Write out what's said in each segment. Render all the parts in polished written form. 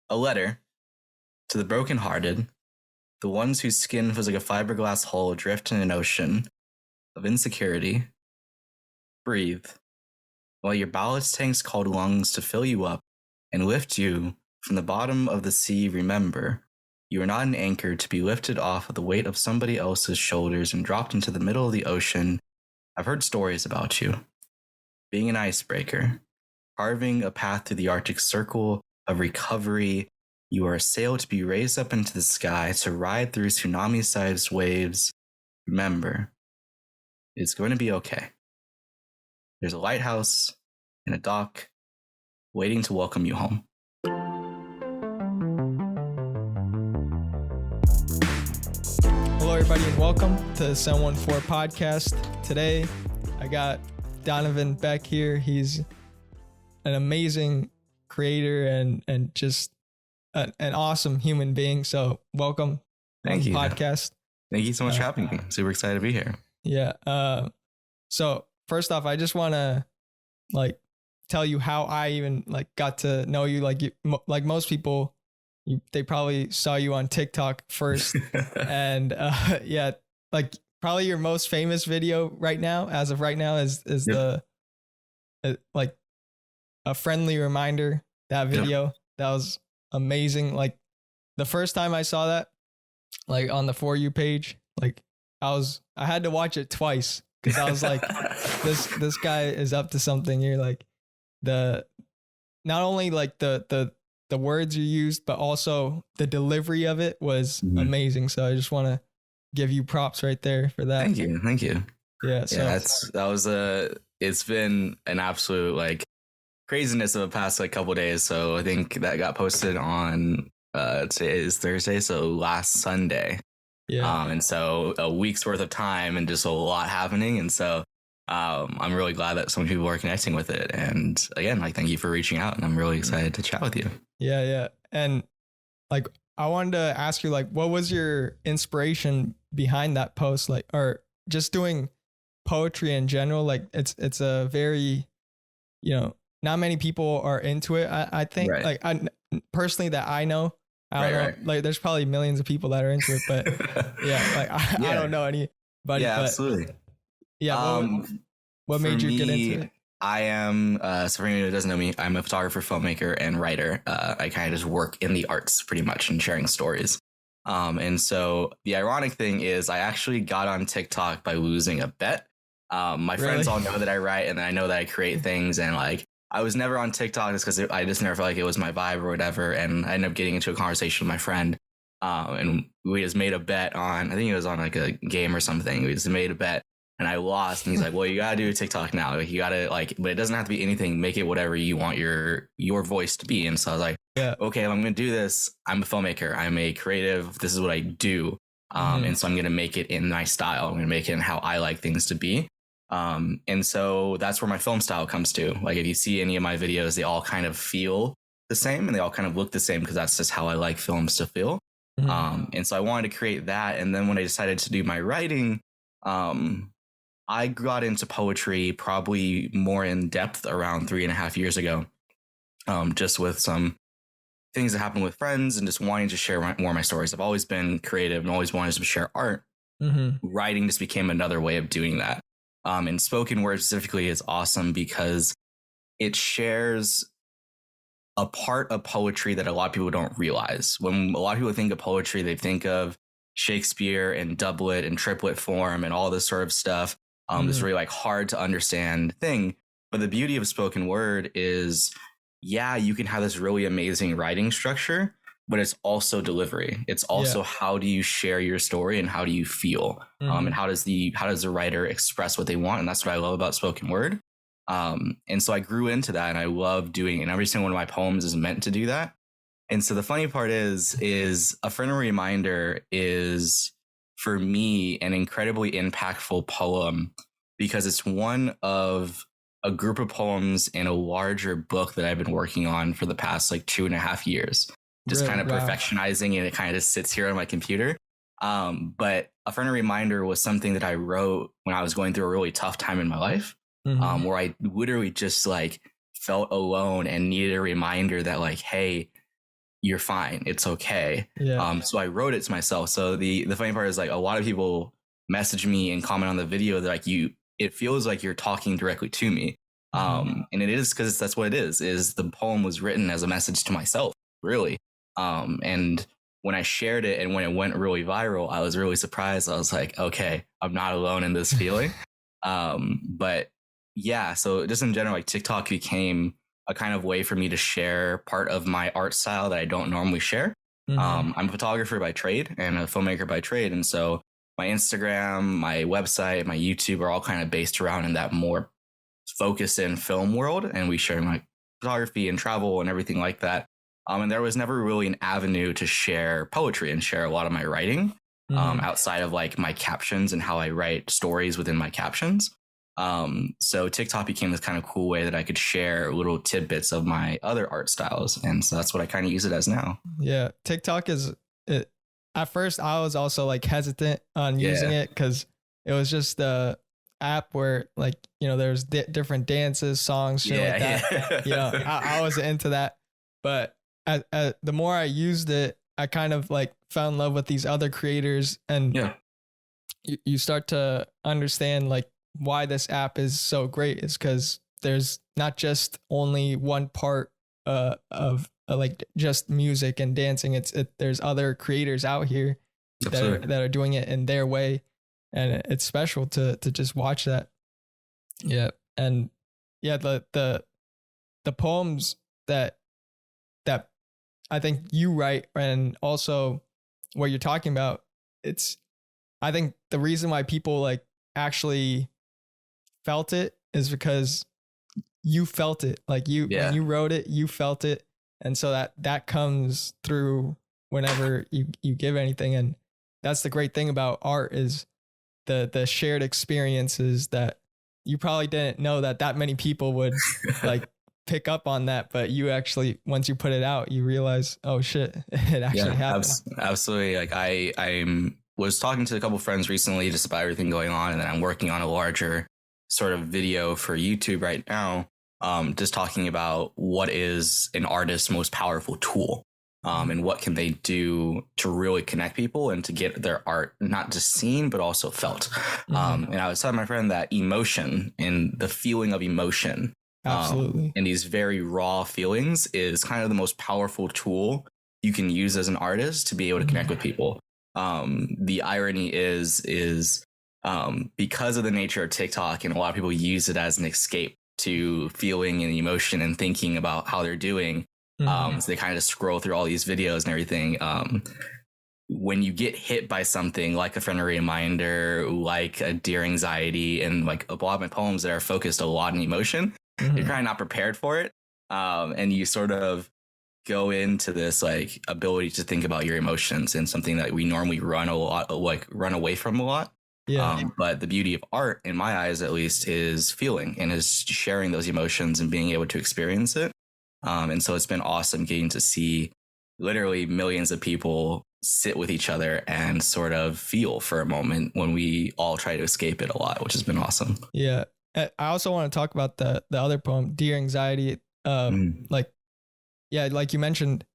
A letter to the brokenhearted, the ones whose skin feels like a fiberglass hull adrift in an ocean of insecurity. Breathe, while your ballast tanks called lungs to fill you up and lift you from the bottom of the sea. Remember, you are not an anchor to be lifted off of the weight of somebody else's shoulders and dropped into the middle of the ocean. I've heard stories about you. Being an icebreaker, carving a path through the Arctic Circle of recovery. You are a sail to be raised up into the sky to ride through tsunami-sized waves. Remember, it's going to be okay. There's a lighthouse and a dock waiting to welcome you home. Hello, everybody, and welcome to the 714 podcast. Today, I got Donovan Beck here. He's an amazing creator and just an awesome human being. So, welcome. Thank you. Podcast. Thank you so much for having me. Super excited to be here. Yeah. So first off, I just want to tell you how I even got to know you. Like most people, they probably saw you on TikTok first, and probably your most famous video right now, as of right now, is the a friendly reminder. That video that was amazing. Like the first time I saw that, on the For You page, I had to watch it twice because I was like, this guy is up to something. You're not only the words you used, but also the delivery of it was amazing. So I just want to give you props right there for that. Thank you. Yeah. So it's been an absolute craziness of the past couple of days. So I think that got posted on today is Thursday, so last Sunday. Yeah. And so a week's worth of time and just a lot happening. And so I'm really glad that so many people are connecting with it. And again, thank you for reaching out. And I'm really excited to chat with you. Yeah. And I wanted to ask you, what was your inspiration behind that post? Or just doing poetry in general? It's a very, not many people are into it. I think I personally that I know. I don't know. There's probably millions of people that are into it, but I don't know anybody. Yeah, but, absolutely. Yeah. What made you get into it? I am, so for anyone who doesn't know me, I'm a photographer, filmmaker, and writer. I kind of just work in the arts pretty much and sharing stories. And so the ironic thing is I actually got on TikTok by losing a bet. My friends all know that I write and I know that I create things, and I was never on TikTok just because I just never felt like it was my vibe or whatever. And I ended up getting into a conversation with my friend. And we just made a bet on, I think it was on a game or something. We just made a bet and I lost. And he's like, well, you got to do TikTok now. You got to but it doesn't have to be anything. Make it whatever you want your voice to be. And so I was like, okay, if I'm going to do this, I'm a filmmaker. I'm a creative. This is what I do. And so I'm going to make it in my style. I'm going to make it in how I like things to be. And so that's where my film style comes to. If you see any of my videos, they all kind of feel the same and they all kind of look the same because that's just how I like films to feel. And so I wanted to create that. And then when I decided to do my writing, I got into poetry probably more in depth around 3.5 years ago, just with some things that happened with friends and just wanting to share more of my stories. I've always been creative and always wanted to share art. Writing just became another way of doing that. And spoken word specifically is awesome because it shares a part of poetry that a lot of people don't realize. When a lot of people think of poetry, they think of Shakespeare and doublet and triplet form and all this sort of stuff. This really hard to understand thing. But the beauty of spoken word is, you can have this really amazing writing structure, but it's also delivery. It's also how do you share your story and how do you feel? And how does the writer express what they want? And that's what I love about spoken word. And so I grew into that and I love doing it. And every single one of my poems is meant to do that. And so the funny part is A Friendly Reminder is, for me, an incredibly impactful poem because it's one of a group of poems in a larger book that I've been working on for the past 2.5 years. Just kind of perfectionizing, and it kind of just sits here on my computer. But A Friendly Reminder was something that I wrote when I was going through a really tough time in my life, where I literally just felt alone and needed a reminder that hey, you're fine. It's okay. Yeah. So I wrote it to myself. So the funny part is like a lot of people message me and comment on the video that like it feels like you're talking directly to me. And it is because that's what it is the poem was written as a message to myself, really. And when I shared it and when it went really viral, I was really surprised. I was like, okay, I'm not alone in this feeling. But yeah, so just in general, like TikTok became a kind of way for me to share part of my art style that I don't normally share. I'm a photographer by trade and a filmmaker by trade. And so my Instagram, my website, my YouTube are all kind of based around in that more focus in film world, and we share like photography and travel and everything like that. And there was never really an avenue to share poetry and share a lot of my writing outside of like my captions and how I write stories within my captions. So TikTok became this kind of cool way that I could share little tidbits of my other art styles, and so that's what I kind of use it as now. Yeah, TikTok is it. At first, I was also like hesitant on using it because it was just the app where like there's different dances, songs, shit like that. I was into that, but the more I used it, I kind of like fell in love with these other creators, and you start to understand like why this app is so great is because there's not just only one part of like just music and dancing. There's other creators out here that are doing it in their way, and it's special to just watch that. Yeah. And yeah, the poems that I think you write, and also what you're talking about, I think the reason why people like actually felt it is because you felt it. Like when you wrote it, you felt it. And so that comes through whenever you give anything. And that's the great thing about art is the shared experiences that you probably didn't know that many people would like pick up on that. But you actually, once you put it out, you realize, oh shit, it actually happened. Absolutely. Like I was talking to a couple of friends recently just about everything going on. And then I'm working on a larger sort of video for YouTube right now. Just talking about what is an artist's most powerful tool, and what can they do to really connect people and to get their art not just seen, but also felt. And I was telling my friend that emotion and the feeling of emotion, absolutely, and these very raw feelings is kind of the most powerful tool you can use as an artist to be able to connect with people. The irony is because of the nature of TikTok, and a lot of people use it as an escape to feeling and emotion and thinking about how they're doing. So they kind of just scroll through all these videos and everything. When you get hit by something like a friendly reminder, like a dear anxiety, and like a lot of my poems that are focused a lot on emotion, you're kind of not prepared for it. And you sort of go into this like ability to think about your emotions, and something that we normally run away from a lot. But the beauty of art, in my eyes at least, is feeling and is sharing those emotions and being able to experience it. And so it's been awesome getting to see literally millions of people sit with each other and sort of feel for a moment when we all try to escape it a lot, which has been awesome. Yeah. I also want to talk about the other poem, Dear Anxiety. Like you mentioned,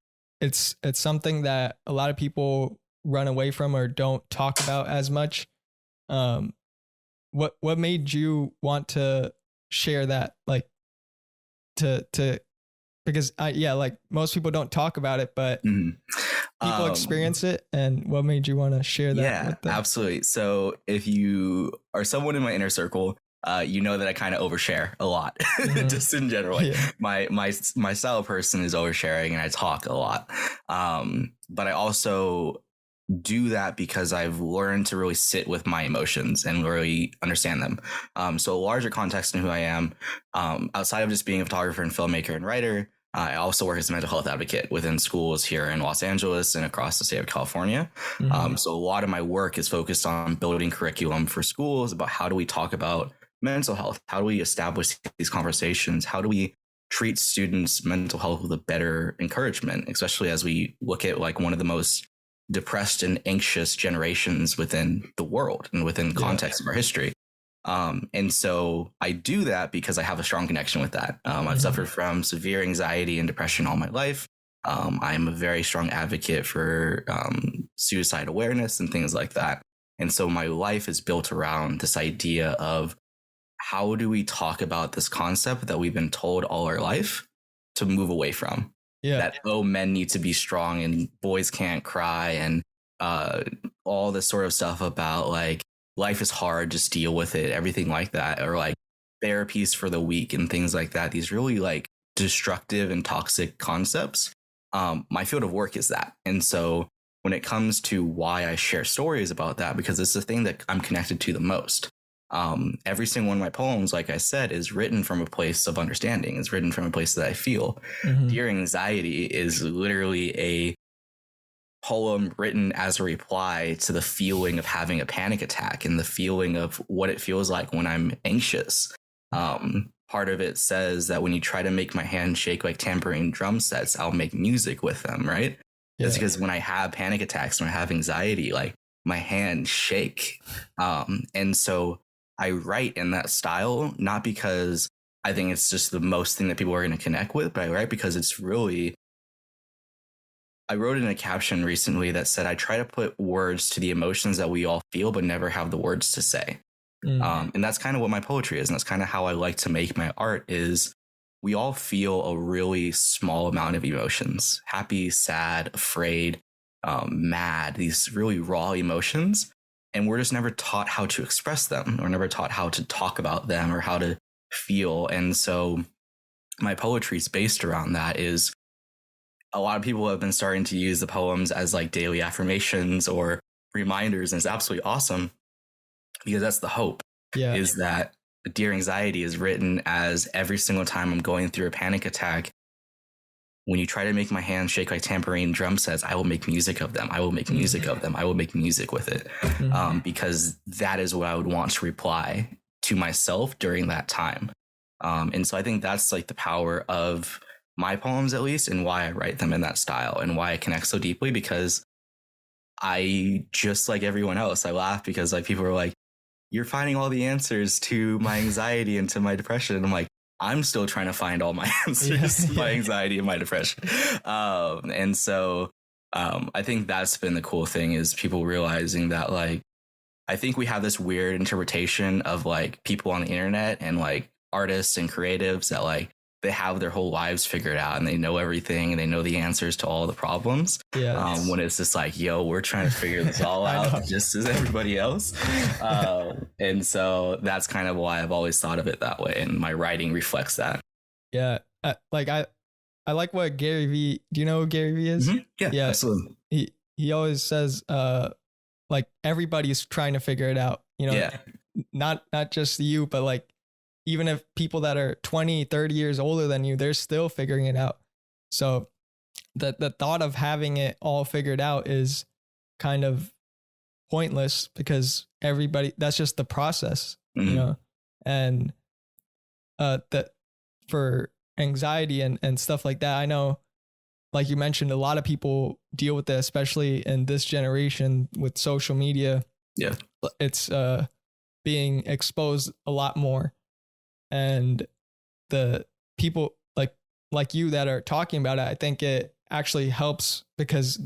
it's something that a lot of people run away from or don't talk about as much. What made you want to share that? Like to because like most people don't talk about it, but people experience it. And what made you want to share that? Yeah, with them? Absolutely. So if you are someone in my inner circle, you know that I kind of overshare a lot, just in general. Like my style person is oversharing, and I talk a lot. But I also do that because I've learned to really sit with my emotions and really understand them. So a larger context in who I am, outside of just being a photographer and filmmaker and writer, I also work as a mental health advocate within schools here in Los Angeles and across the state of California. So a lot of my work is focused on building curriculum for schools about how do we talk about mental health? How do we establish these conversations? How do we treat students' mental health with a better encouragement, especially as we look at like one of the most depressed and anxious generations within the world and within context of our history. And so I do that because I have a strong connection with that. I've suffered from severe anxiety and depression all my life. I'm a very strong advocate for suicide awareness and things like that. And so my life is built around this idea of how do we talk about this concept that we've been told all our life to move away from? Yeah. That, oh, men need to be strong and boys can't cry, and all this sort of stuff about like life is hard, just deal with it, everything like that, or like therapies for the weak and things like that. These really like destructive and toxic concepts. My field of work is that. And so when it comes to why I share stories about that, because it's the thing that I'm connected to the most. Every single one of my poems, like I said, is written from a place of understanding. It's written from a place that I feel. Dear Anxiety is literally a poem written as a reply to the feeling of having a panic attack and the feeling of what it feels like when I'm anxious. Part of it says that when you try to make my hand shake like tambourine drum sets, I'll make music with them, right? Yeah. That's because when I have panic attacks, when I have anxiety, like my hands shake. And so I write in that style, not because I think it's just the most thing that people are going to connect with, but I write because it's really, I wrote in a caption recently that said, I try to put words to the emotions that we all feel, but never have the words to say. And that's kind of what my poetry is. And that's kind of how I like to make my art is we all feel a really small amount of emotions, happy, sad, afraid, mad, these really raw emotions. And we're just never taught how to express them. We're never taught how to talk about them or how to feel. And so my poetry is based around that. Is a lot of people have been starting to use the poems as like daily affirmations or reminders. And it's absolutely awesome because that's the hope. Yeah. Is that Dear Anxiety is written as every single time I'm going through a panic attack. When you try to make my hands shake like tambourine drum sets, I will make music of them. I will make music of them. I will make music with it. Because that is what I would want to reply to myself during that time. And so I think that's like the power of my poems, at least, and why I write them in that style and why I connect so deeply, because I, just like everyone else, I laugh because like people are like, you're finding all the answers to my anxiety and to my depression. And I'm like, I'm still trying to find all my answers to my anxiety and my depression. And so I think that's been the cool thing, is people realizing that, like, I think we have this weird interpretation of like people on the internet and like artists and creatives that like they have their whole lives figured out and they know everything and they know the answers to all the problems. When it's just like, yo, we're trying to figure this all out just as everybody else. And so that's kind of why I've always thought of it that way. And my writing reflects that. Yeah. I like what Gary Vee, do you know who Gary Vee is? Yeah, absolutely. He always says, like everybody's trying to figure it out, you know, not just you, but like, even if people that are 20, 30 years older than you, they're still figuring it out. So the thought of having it all figured out is kind of pointless, because that's just the process, you know. And that for anxiety and stuff like that, I know, like you mentioned, a lot of people deal with it, especially in this generation with social media. Yeah. It's being exposed a lot more. And the people like you that are talking about it, I think it actually helps because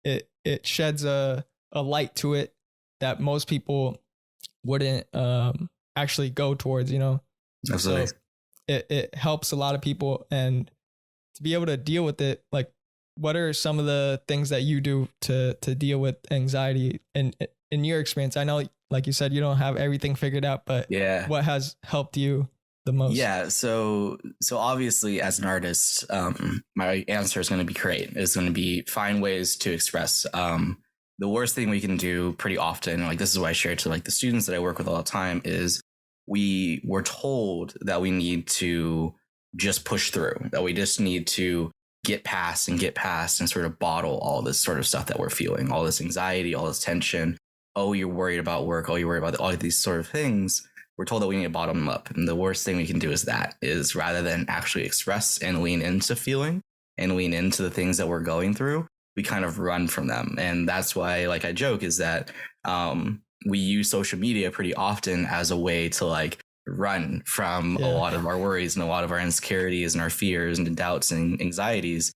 it sheds a light to it that most people wouldn't actually go towards, you know. Absolutely. So it helps a lot of people, and to be able to deal with it, like, what are some of the things that you do to deal with anxiety and in your experience? I know, like you said, you don't have everything figured out, but what has helped you the most? Yeah. So obviously as an artist, my answer is going to be create. It's going to be find ways to express. The worst thing we can do pretty often, like this is what I share to like the students that I work with all the time, is we're told that we need to just push through, that we just need to get past and sort of bottle all this sort of stuff that we're feeling, all this anxiety, all this tension. Oh, you're worried about work. Oh, you're worried about all of these sort of things. We're told that we need to bottom them up. And the worst thing we can do is rather than actually express and lean into feeling and lean into the things that we're going through, we kind of run from them. And that's why, like I joke, is that we use social media pretty often as a way to like run from a lot of our worries and a lot of our insecurities and our fears and doubts and anxieties.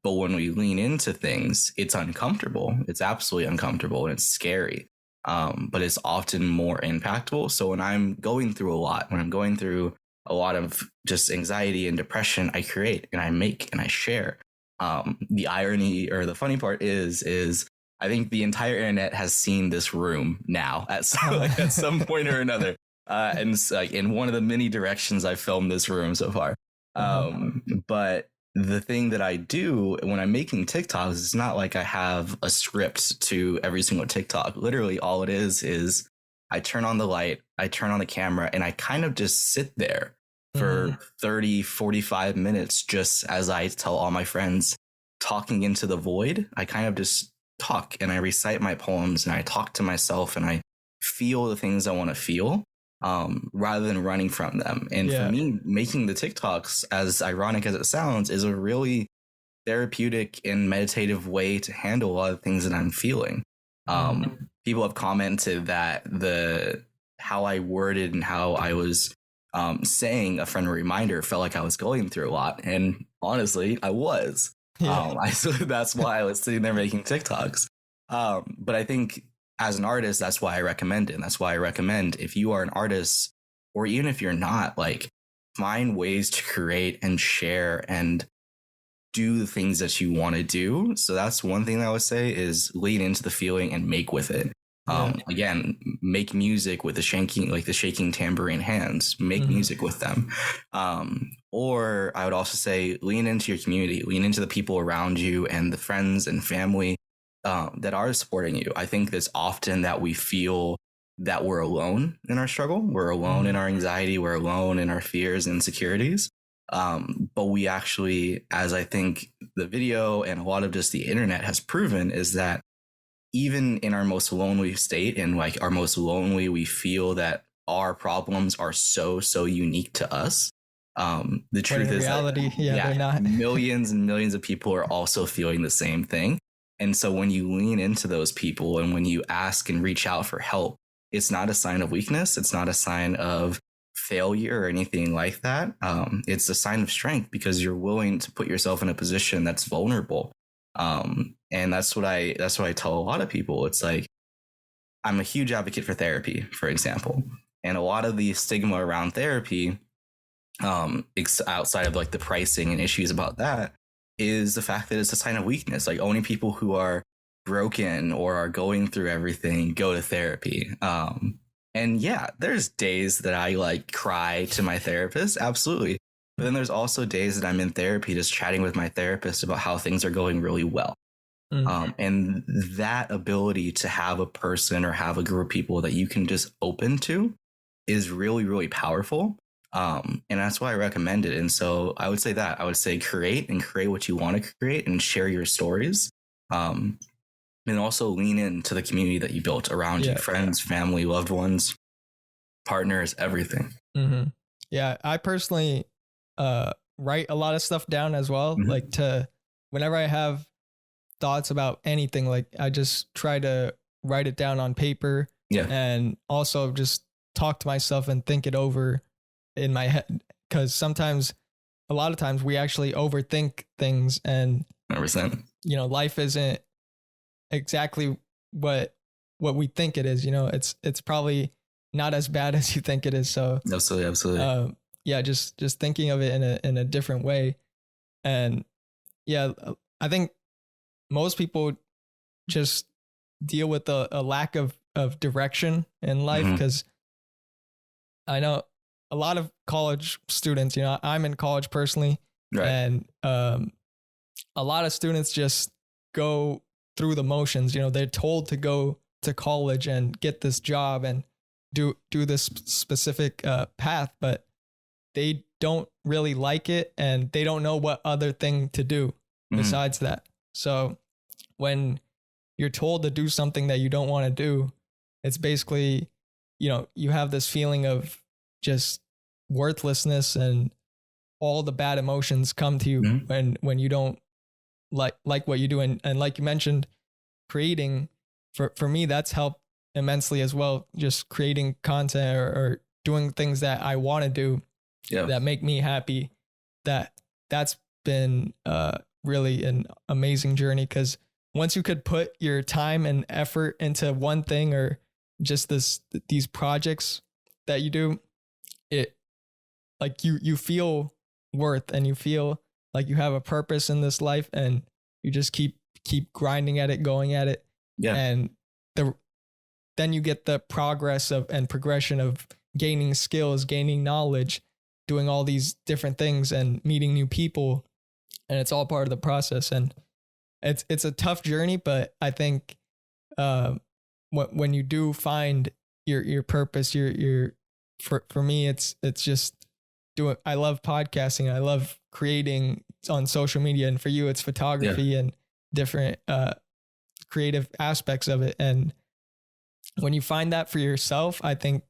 But when we lean into things, it's uncomfortable. It's absolutely uncomfortable and it's scary. But it's often more impactful. So when I'm going through a lot, when I'm going through a lot of just anxiety and depression, I create and I make and I share. The irony or the funny part is I think the entire internet has seen this room now at some point or another. And it's like in one of the many directions I filmed this room so far. But the thing that I do when I'm making TikToks is not like I have a script to every single TikTok. Literally all it is I turn on the light, I turn on the camera, and I kind of just sit there for 30, 45 minutes, just as I tell all my friends, talking into the void. I kind of just talk and I recite my poems and I talk to myself and I feel the things I want to feel. Rather than running from them. And for me, making the TikToks, as ironic as it sounds, is a really therapeutic and meditative way to handle a lot of things that I'm feeling. People have commented that how I worded and how I was saying a friendly reminder felt like I was going through a lot. And honestly, I was. That's why I was sitting there making TikToks. But I think as an artist, that's why I recommend it. And that's why I recommend if you are an artist, or even if you're not, like, find ways to create and share and do the things that you want to do. So that's one thing that I would say is lean into the feeling and make with it. Again, make music with the shaking tambourine hands, make music with them. Or I would also say lean into your community, lean into the people around you and the friends and family that are supporting you. I think it's often that we feel that we're alone in our struggle. We're alone in our anxiety. We're alone in our fears and insecurities. But we actually, as I think the video and a lot of just the internet has proven, is that even in our most lonely state and like our most lonely, we feel that our problems are so unique to us. The truth is reality, they're not. Millions and millions of people are also feeling the same thing. And so when you lean into those people and when you ask and reach out for help, it's not a sign of weakness. It's not a sign of failure or anything like that. It's a sign of strength because you're willing to put yourself in a position that's vulnerable. And that's what I tell a lot of people. It's like, I'm a huge advocate for therapy, for example. And a lot of the stigma around therapy, outside of like the pricing and issues about that, is the fact that it's a sign of weakness. Like only people who are broken or are going through everything go to therapy. And yeah, there's days that I like cry to my therapist. Absolutely. But then there's also days that I'm in therapy just chatting with my therapist about how things are going really well. And that ability to have a person or have a group of people that you can just open to is really, really powerful. And that's why I recommend it. And so I would say that I would say create what you want to create and share your stories. And also lean into the community that you built around you, friends, family, loved ones, partners, everything. Yeah. I personally, write a lot of stuff down as well. Like whenever I have thoughts about anything, like I just try to write it down on paper and also just talk to myself and think it over in my head, because a lot of times we actually overthink things, and 100%. Life isn't exactly what we think it is. It's probably not as bad as you think it is. So absolutely. Just thinking of it in a different way. And I think most people just deal with a lack of direction in life, because I know a lot of college students, I'm in college personally, and a lot of students just go through the motions. They're told to go to college and get this job and do this specific path, but they don't really like it and they don't know what other thing to do besides that. So when you're told to do something that you don't want to do, it's basically, you have this feeling of just worthlessness, and all the bad emotions come to you when you don't like what you do. And like you mentioned, creating, for me, that's helped immensely as well. Just creating content or doing things that I want to do that make me happy. That's been really an amazing journey, because once you could put your time and effort into one thing, or just these projects that you do, it like you feel worth, and you feel like you have a purpose in this life, and you just keep grinding at it, going at it. Yeah. And then you get the progress of and progression of gaining skills, gaining knowledge, doing all these different things and meeting new people. And it's all part of the process. And it's a tough journey, but I think when you do find your purpose, for me, it's just doing. I love podcasting. I love creating on social media, and for you, it's photography and different creative aspects of it. And when you find that for yourself, I think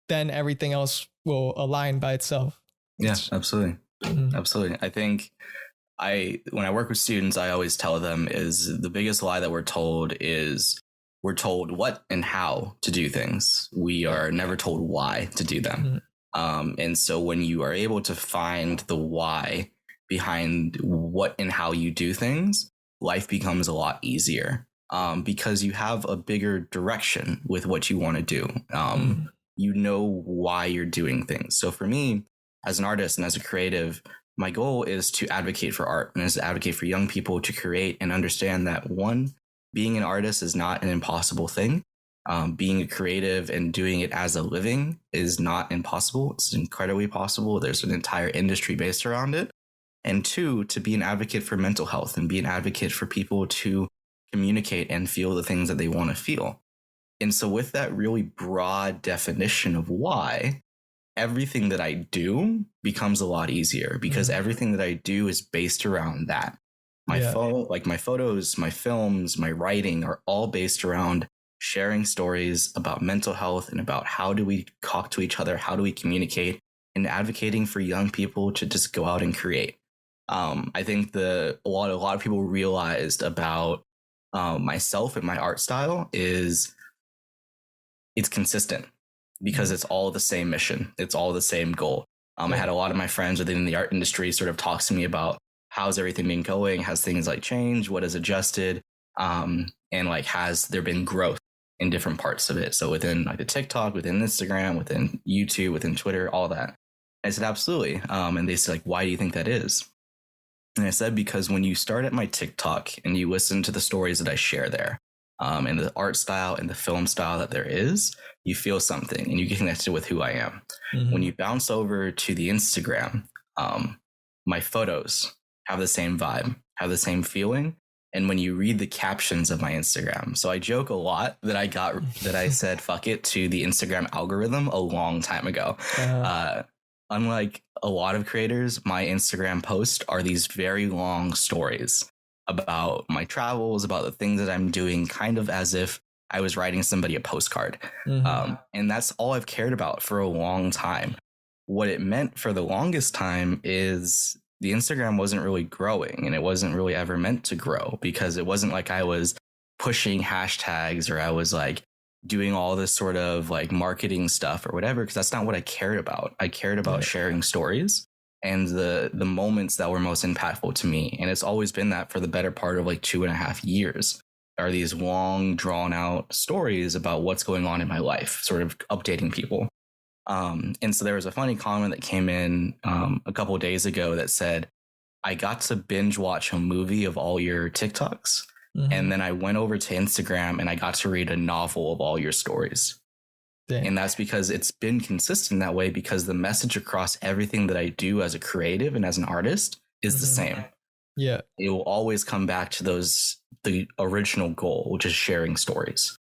then everything else will align by itself. Yeah, absolutely. Absolutely. I think when I work with students, I always tell them is the biggest lie that we're told is we're told what and how to do things. We are never told why to do them. And so when you are able to find the why behind what and how you do things, life becomes a lot easier. Because you have a bigger direction with what you want to do. You know why you're doing things. So for me, as an artist and as a creative, my goal is to advocate for art and is to advocate for young people to create and understand that, one, being an artist is not an impossible thing. Being a creative and doing it as a living is not impossible. It's incredibly possible. There's an entire industry based around it. And two, to be an advocate for mental health and be an advocate for people to communicate and feel the things that they want to feel. And so with that really broad definition of why, everything that I do becomes a lot easier, because everything that I do is based around that. My photos, my films, my writing are all based around sharing stories about mental health and about how do we talk to each other, how do we communicate, and advocating for young people to just go out and create. I think a lot of people realized about myself and my art style is it's consistent, because it's all the same mission. It's all the same goal. I had a lot of my friends within the art industry sort of talk to me about how's everything been going? Has things like changed? What has adjusted? And like, has there been growth in different parts of it? So within like the TikTok, within Instagram, within YouTube, within Twitter, all that. I said, absolutely. And they said, like, why do you think that is? And I said, because when you start at my TikTok and you listen to the stories that I share there, and the art style and the film style that there is, you feel something and you get connected with who I am. When you bounce over to the Instagram, my photos have the same vibe, have the same feeling. And when you read the captions of my Instagram, so I joke a lot that I said fuck it to the Instagram algorithm a long time ago. Unlike a lot of creators, my Instagram posts are these very long stories about my travels, about the things that I'm doing, kind of as if I was writing somebody a postcard. And that's all I've cared about for a long time. What it meant for the longest time is the Instagram wasn't really growing, and it wasn't really ever meant to grow, because it wasn't like I was pushing hashtags or I was like doing all this sort of like marketing stuff or whatever, because that's not what I cared about. I cared about sharing stories and the moments that were most impactful to me. And it's always been that for the better part of like 2.5 years. Are these long drawn out stories about what's going on in my life, sort of updating people. And so there was a funny comment that came in a couple of days ago that said, I got to binge watch a movie of all your TikToks. And then I went over to Instagram and I got to read a novel of all your stories. Dang. And that's because it's been consistent that way, because the message across everything that I do as a creative and as an artist is the same. Yeah. It will always come back to the original goal, which is sharing stories.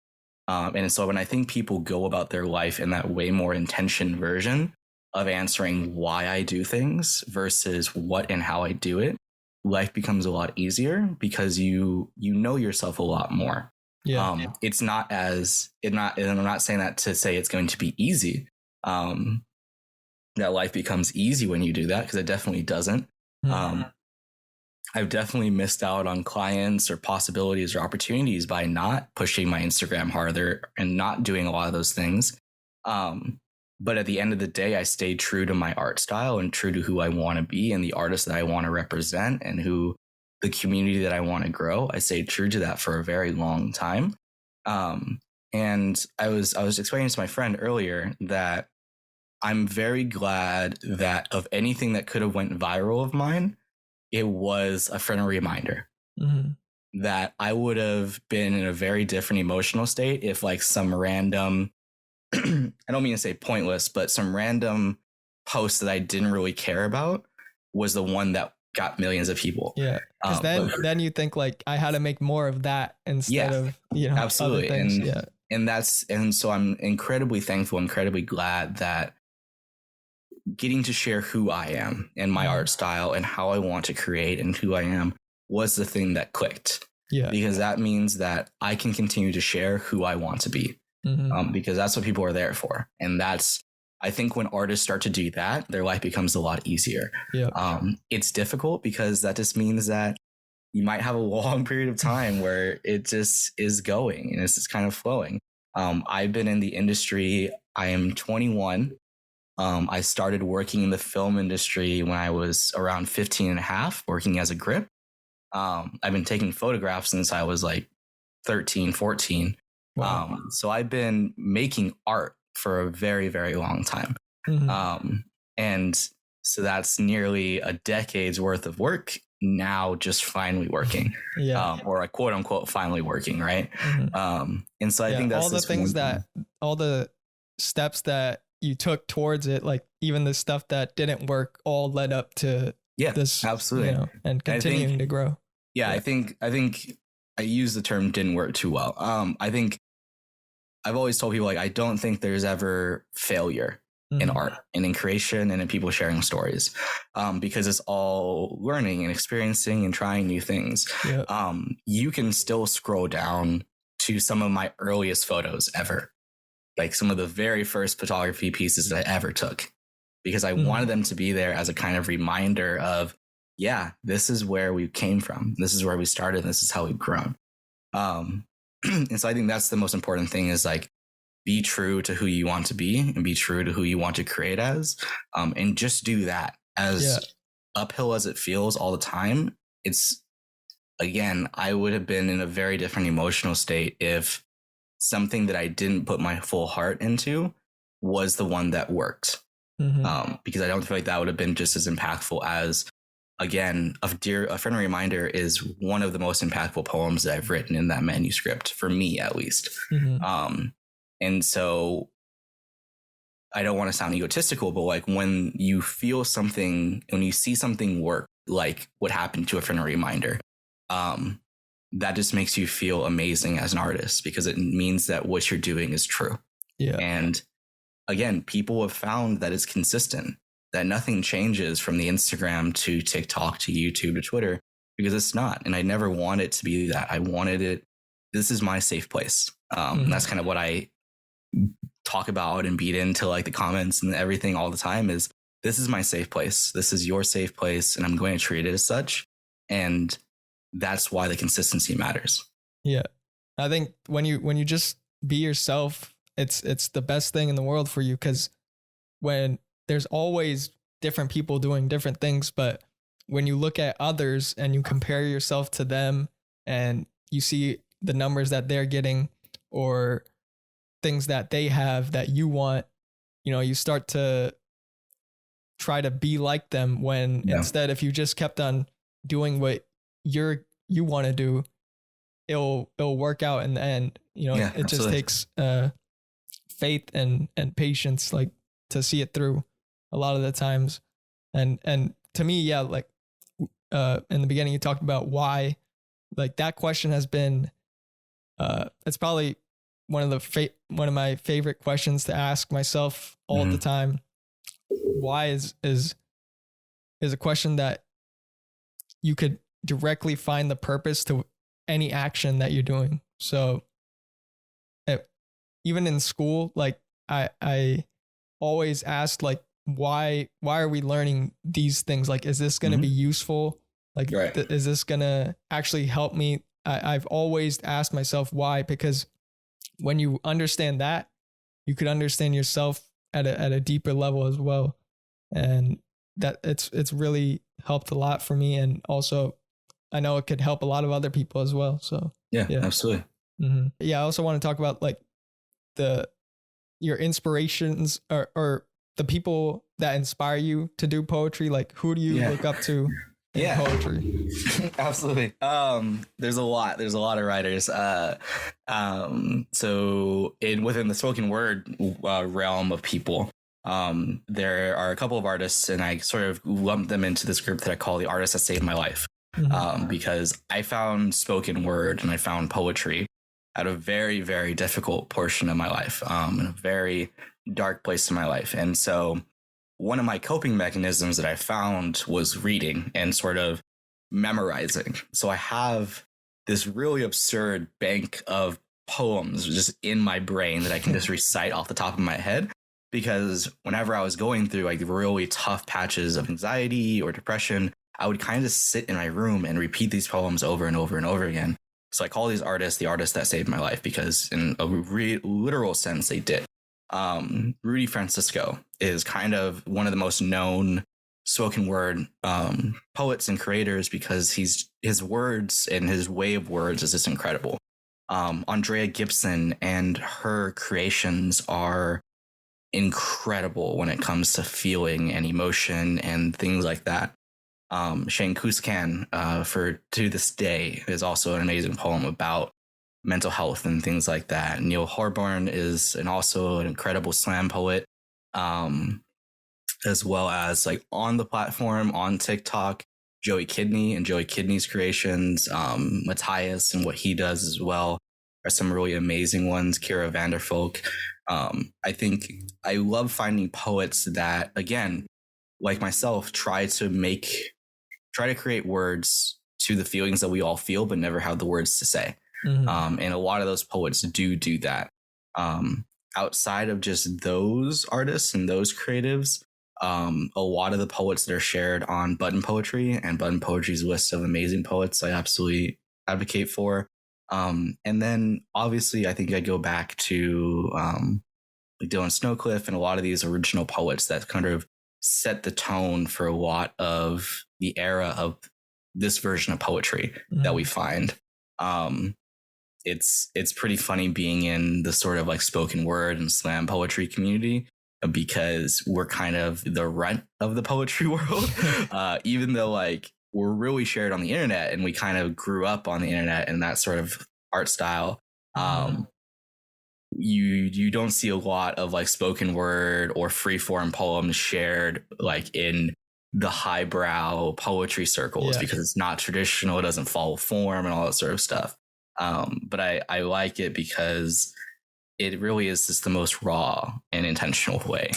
And so when I think people go about their life in that way more intention version of answering why I do things versus what and how I do it, life becomes a lot easier, because you know yourself a lot more. Yeah. It's not as and I'm not saying that to say it's going to be easy. That life becomes easy when you do that, because it definitely doesn't. I've definitely missed out on clients or possibilities or opportunities by not pushing my Instagram harder and not doing a lot of those things. But at the end of the day, I stayed true to my art style and true to who I want to be and the artist that I want to represent and who the community that I want to grow. I stayed true to that for a very long time. And I was explaining to my friend earlier that I'm very glad that of anything that could have went viral of mine, it was a friendly reminder. That I would have been in a very different emotional state if like some random, I don't mean to say pointless, but some random post that I didn't really care about was the one that got millions of people. Yeah. Because then you think like I had to make more of that instead of, absolutely. other things. And so I'm incredibly thankful, incredibly glad that getting to share who I am and my art style and how I want to create and who I am was the thing that clicked. Yeah. Because that means that I can continue to share who I want to be. Because that's what people are there for. And I think when artists start to do that, their life becomes a lot easier. Yeah. It's difficult because that just means that you might have a long period of time where it just is going and it's just kind of flowing. I've been in the industry. I am 21. I started working in the film industry when I was around 15 and a half, working as a grip. I've been taking photographs since I was like 13, 14. Wow. So I've been making art for a very, very long time. And so that's nearly a decade's worth of work now just finally working. Or a quote unquote finally working, right? And so I think that's all the things all the steps that you took towards it, like even the stuff that didn't work all led up to this, absolutely. And continuing to grow. I think I use the term didn't work too well. I think I've always told people like I don't think there's ever failure in art and in creation and in people sharing stories, because it's all learning and experiencing and trying new things. You can still scroll down to some of my earliest photos ever, like some of the very first photography pieces that I ever took, because I wanted them to be there as a kind of reminder of, this is where we came from. This is where we started. And this is how we've grown. And so I think that's the most important thing is like, be true to who you want to be and be true to who you want to create as, and just do that as uphill as it feels all the time. It's, again, I would have been in a very different emotional state if something that I didn't put my full heart into was the one that worked. Because I don't feel like that would have been just as impactful as, again, a friendly reminder is one of the most impactful poems that I've written in that manuscript, for me at least. And so I don't want to sound egotistical, but like when you feel something, when you see something work, like what happened to a friendly reminder, that just makes you feel amazing as an artist, because it means that what you're doing is true. And again, people have found that it's consistent, that nothing changes from the Instagram to TikTok to YouTube to Twitter, because it's not. And I never want it to be that. I wanted it. This is my safe place. And that's kind of what I talk about and beat into like the comments and everything all the time is, this is my safe place. This is your safe place. And I'm going to treat it as such. And that's why the consistency matters. Yeah. I think when you just be yourself, it's the best thing in the world for you. Cause when there's always different people doing different things, but when you look at others and you compare yourself to them and you see the numbers that they're getting or things that they have that you want, you start to try to be like them, when instead, if you just kept on doing what you want to do, it'll work out in the end. It just takes faith and patience, like, to see it through a lot of the times. And to me, like in the beginning you talked about why, like that question has been it's probably one of my favorite questions to ask myself all the time. Why is a question that you could directly find the purpose to any action that you're doing. So even in school, like I always asked, like, why are we learning these things? Like, is this going to be useful? Like, is this going to actually help me? I've always asked myself why, because when you understand that, you could understand yourself at a deeper level as well. And that it's really helped a lot for me. And also I know it could help a lot of other people as well. So Yeah, absolutely. Yeah, I also want to talk about like your inspirations or the people that inspire you to do poetry. Like, who do you look up to in poetry? Absolutely. There's a lot of writers. So within the spoken word realm of people, there are a couple of artists, and I sort of lump them into this group that I call the artists that saved my life. Because I found spoken word and I found poetry at a very, very difficult portion of my life, in a very dark place in my life. And so one of my coping mechanisms that I found was reading and sort of memorizing. So I have this really absurd bank of poems just in my brain that I can just recite off the top of my head. Because whenever I was going through like really tough patches of anxiety or depression, I would kind of just sit in my room and repeat these poems over and over and over again. So I call these artists the artists that saved my life, because in a literal sense, they did. Rudy Francisco is kind of one of the most known spoken word poets and creators, because his words and his way of words is just incredible. Andrea Gibson and her creations are incredible when it comes to feeling and emotion and things like that. Shane Kuskan, for To This Day, is also an amazing poem about mental health and things like that. Neil Horborn is also an incredible slam poet, as well as like on the platform on TikTok, Joey Kidney and Joey Kidney's creations, Matthias and what he does as well are some really amazing ones. Kira Vanderfolk. I think I love finding poets that, again, like myself, try to create words to the feelings that we all feel, but never have the words to say. And a lot of those poets do that. Outside of just those artists and those creatives, a lot of the poets that are shared on Button Poetry and Button Poetry's list of amazing poets, I absolutely advocate for. And then obviously I think I go back to like Dylan Snowcliffe and a lot of these original poets that kind of set the tone for a lot of the era of this version of poetry that we find. It's pretty funny being in the sort of like spoken word and slam poetry community, because we're kind of the runt of the poetry world, even though like we're really shared on the internet and we kind of grew up on the internet and that sort of art style. You don't see a lot of like spoken word or free form poems shared like in the highbrow poetry circles, because it's not traditional, it doesn't follow form and all that sort of stuff. But I like it because it really is just the most raw and intentional way.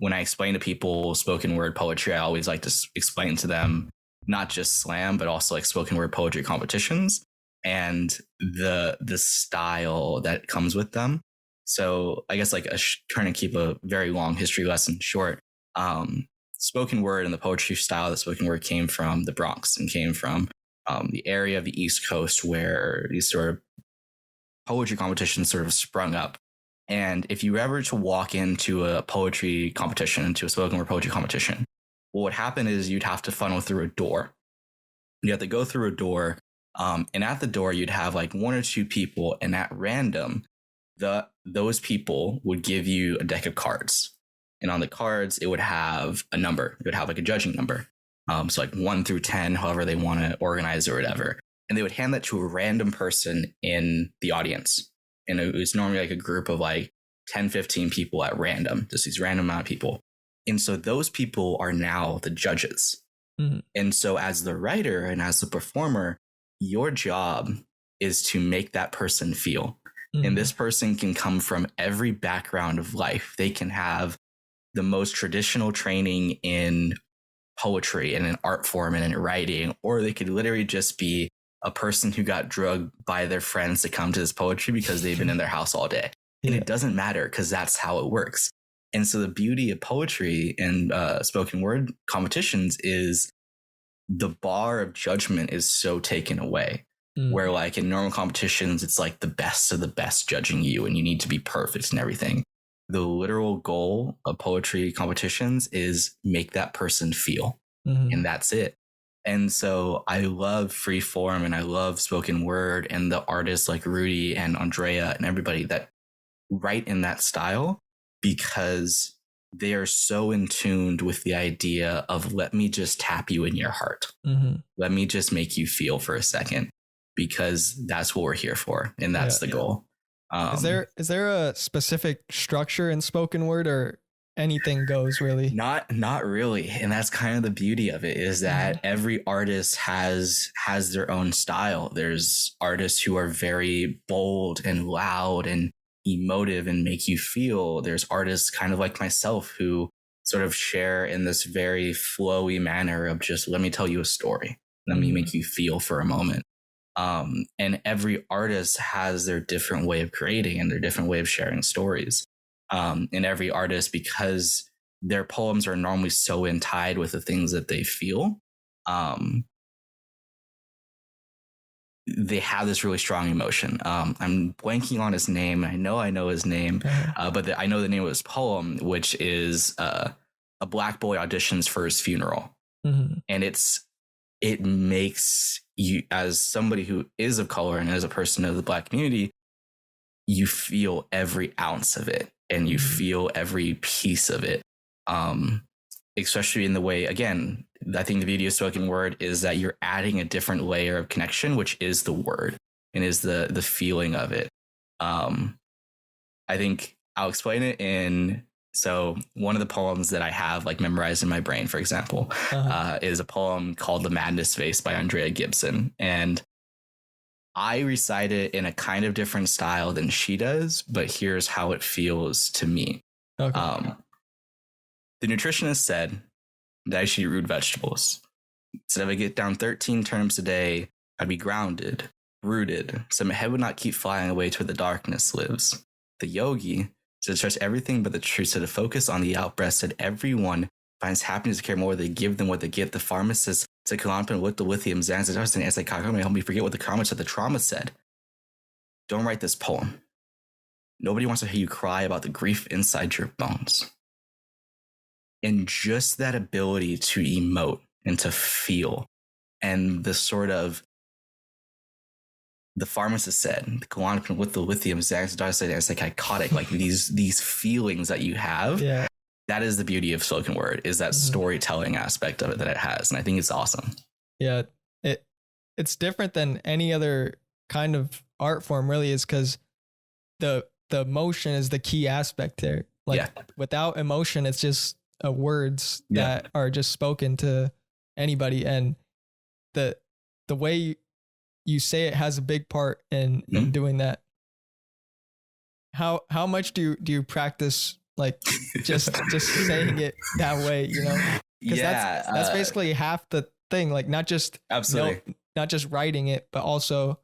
When I explain to people spoken word poetry, I always like to explain to them not just slam, but also like spoken word poetry competitions and the style that comes with them. So I guess like trying to keep a very long history lesson short, spoken word and the poetry style that spoken word came from the Bronx and came from the area of the East Coast where these sort of poetry competitions sort of sprung up. And if you ever to walk into a poetry competition, into a spoken word poetry competition, what would happen is you'd have to funnel through a door. You have to go through a door. And at the door, you'd have like one or two people. And at random, those people would give you a deck of cards. And on the cards, it would have a number. It would have like a judging number. So like 1 through 10, however they want to organize or whatever. And they would hand that to a random person in the audience. And it was normally like a group of like 10, 15 people at random, just these random amount of people. And so those people are now the judges. And so as the writer and as the performer, your job is to make that person feel. And this person can come from every background of life. They can have the most traditional training in poetry and in art form and in writing, or they could literally just be a person who got drugged by their friends to come to this poetry because they've been in their house all day. And it doesn't matter because that's how it works. And so the beauty of poetry and spoken word competitions is the bar of judgment is so taken away. Where like in normal competitions, it's like the best of the best judging you and you need to be perfect and everything. The literal goal of poetry competitions is make that person feel. And that's it. And so I love free form and I love spoken word and the artists like Rudy and Andrea and everybody that write in that style, because they are so in tuned with the idea of let me just tap you in your heart. Let me just make you feel for a second, because that's what we're here for. And that's the goal. Is there a specific structure in spoken word, or anything goes really? Not really. And that's kind of the beauty of it, is that every artist has their own style. There's artists who are very bold and loud and emotive and make you feel. There's artists kind of like myself who sort of share in this very flowy manner of just, let me tell you a story. Let me make you feel for a moment. And every artist has their different way of creating and their different way of sharing stories. And every artist, because their poems are normally so tied with the things that they feel, they have this really strong emotion. I'm blanking on his name. I know his name, but I know the name of his poem, which is a black boy auditions for his funeral. And it makes you, as somebody who is of color and as a person of the Black community, you feel every ounce of it and you feel every piece of it. Especially in the way, again, I think the beauty of spoken word is that you're adding a different layer of connection, which is the word and is the feeling of it. I think I'll explain it in. So one of the poems that I have like memorized in my brain, for example, is a poem called The Madness Face by Andrea Gibson. And I recite it in a kind of different style than she does, but here's how it feels to me. Okay. The nutritionist said that I should eat root vegetables. Said if I get down 13 terms a day, I'd be grounded, rooted, so my head would not keep flying away to where the darkness lives. The yogi said to trust everything but the truth, so to focus on the out-breath, said everyone finds happiness to care more they give than what they get. The pharmacist said Klonopin with the lithium Xanax, and anti-cocktail may help me forget what the comments of the trauma said. Don't write this poem. Nobody wants to hear you cry about the grief inside your bones. And just that ability to emote and to feel, and the sort of, the pharmacist said, the Klonopin with the lithium Xanax, antipsychotic, like these feelings that you have. Yeah. That is the beauty of spoken word, is that storytelling aspect of it that it has. And I think it's awesome. Yeah. It's different than any other kind of art form, really, is because the emotion is the key aspect there. Like without emotion, it's just words that are just spoken to anybody. And the way you say it has a big part in doing that. How much do you practice, like just saying it that way, you know? Because that's basically half the thing. Like not just not just writing it, but also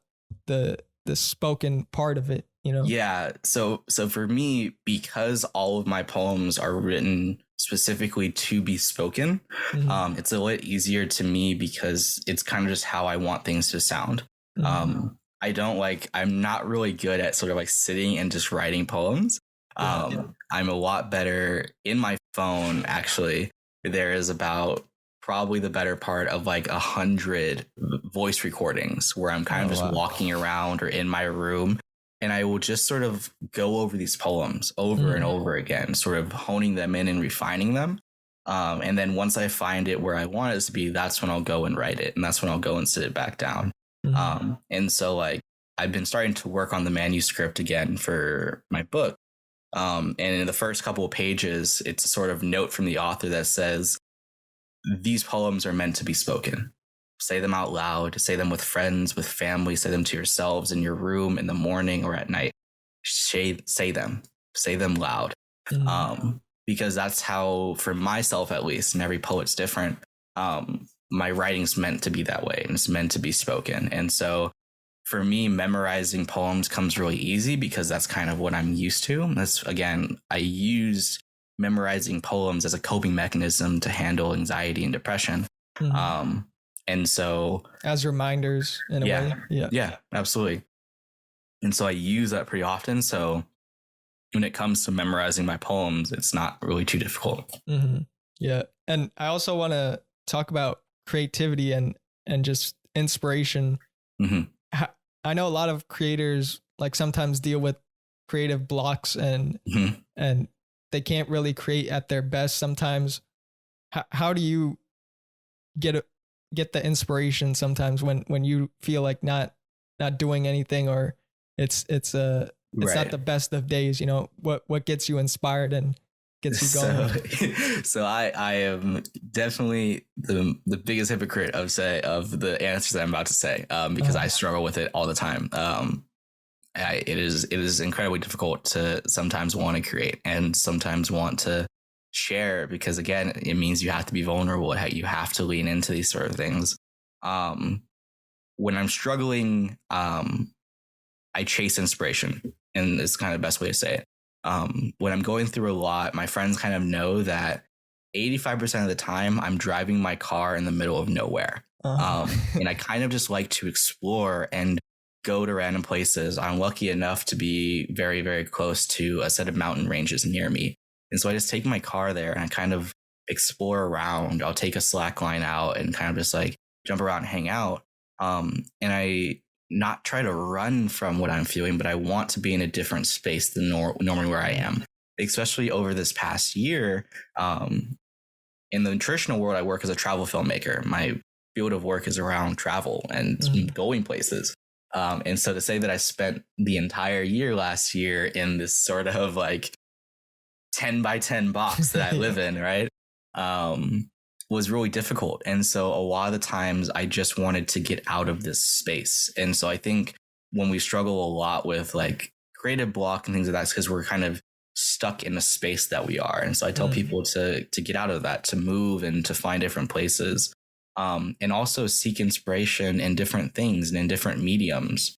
the spoken part of it, you know? Yeah. So for me, because all of my poems are written specifically to be spoken, it's a little easier to me because it's kind of just how I want things to sound. I'm not really good at sort of like sitting and just writing poems. I'm a lot better in my phone. Actually, there is about probably the better part of like 100 voice recordings where I'm kind of just walking around or in my room, and I will just sort of go over these poems over and over again, sort of honing them in and refining them. And then once I find it where I want it to be, that's when I'll go and write it. And that's when I'll go and sit it back down. And so like I've been starting to work on the manuscript again for my book. And in the first couple of pages, it's a sort of note from the author that says, these poems are meant to be spoken. Say them out loud, say them with friends, with family, say them to yourselves in your room in the morning or at night. Say them loud. Because that's how, for myself at least, and every poet's different, my writing's meant to be that way, and it's meant to be spoken. And so for me, memorizing poems comes really easy because that's kind of what I'm used to. That's, again, I used memorizing poems as a coping mechanism to handle anxiety and depression. And so as reminders in a way. Yeah, absolutely. And so I use that pretty often. So when it comes to memorizing my poems, it's not really too difficult. Yeah. And I also want to talk about creativity and just inspiration. Mhm. I know a lot of creators like sometimes deal with creative blocks and Mhm. they can't really create at their best sometimes. How do you get the inspiration sometimes when you feel like not doing anything, or it's not Right. the best of days, you know, what gets you inspired and gets you So, going? so I am definitely the biggest hypocrite of the answers that I'm about to say, because I struggle with it all the time. It is incredibly difficult to sometimes want to create and sometimes want to share, because again, it means you have to be vulnerable. You have to lean into these sort of things. When I'm struggling, I chase inspiration, and it's kind of the best way to say it. When I'm going through a lot, my friends kind of know that 85% of the time I'm driving my car in the middle of nowhere. And I kind of just like to explore and go to random places. I'm lucky enough to be very, very close to a set of mountain ranges near me. And so I just take my car there and I kind of explore around. I'll take a slack line out and kind of just like jump around and hang out. And I not try to run from what I'm feeling, but I want to be in a different space than normally where I am. Especially over this past year, in the traditional world, I work as a travel filmmaker. My field of work is around travel and going places. And so to say that I spent the entire year last year in this sort of like 10 by 10 box that I live in, right? Was really difficult. And so a lot of the times I just wanted to get out of this space. And so I think when we struggle a lot with like creative block and things like that, it's because we're kind of stuck in a space that we are. And so I tell people to get out of that, to move and to find different places. And also seek inspiration in different things and in different mediums.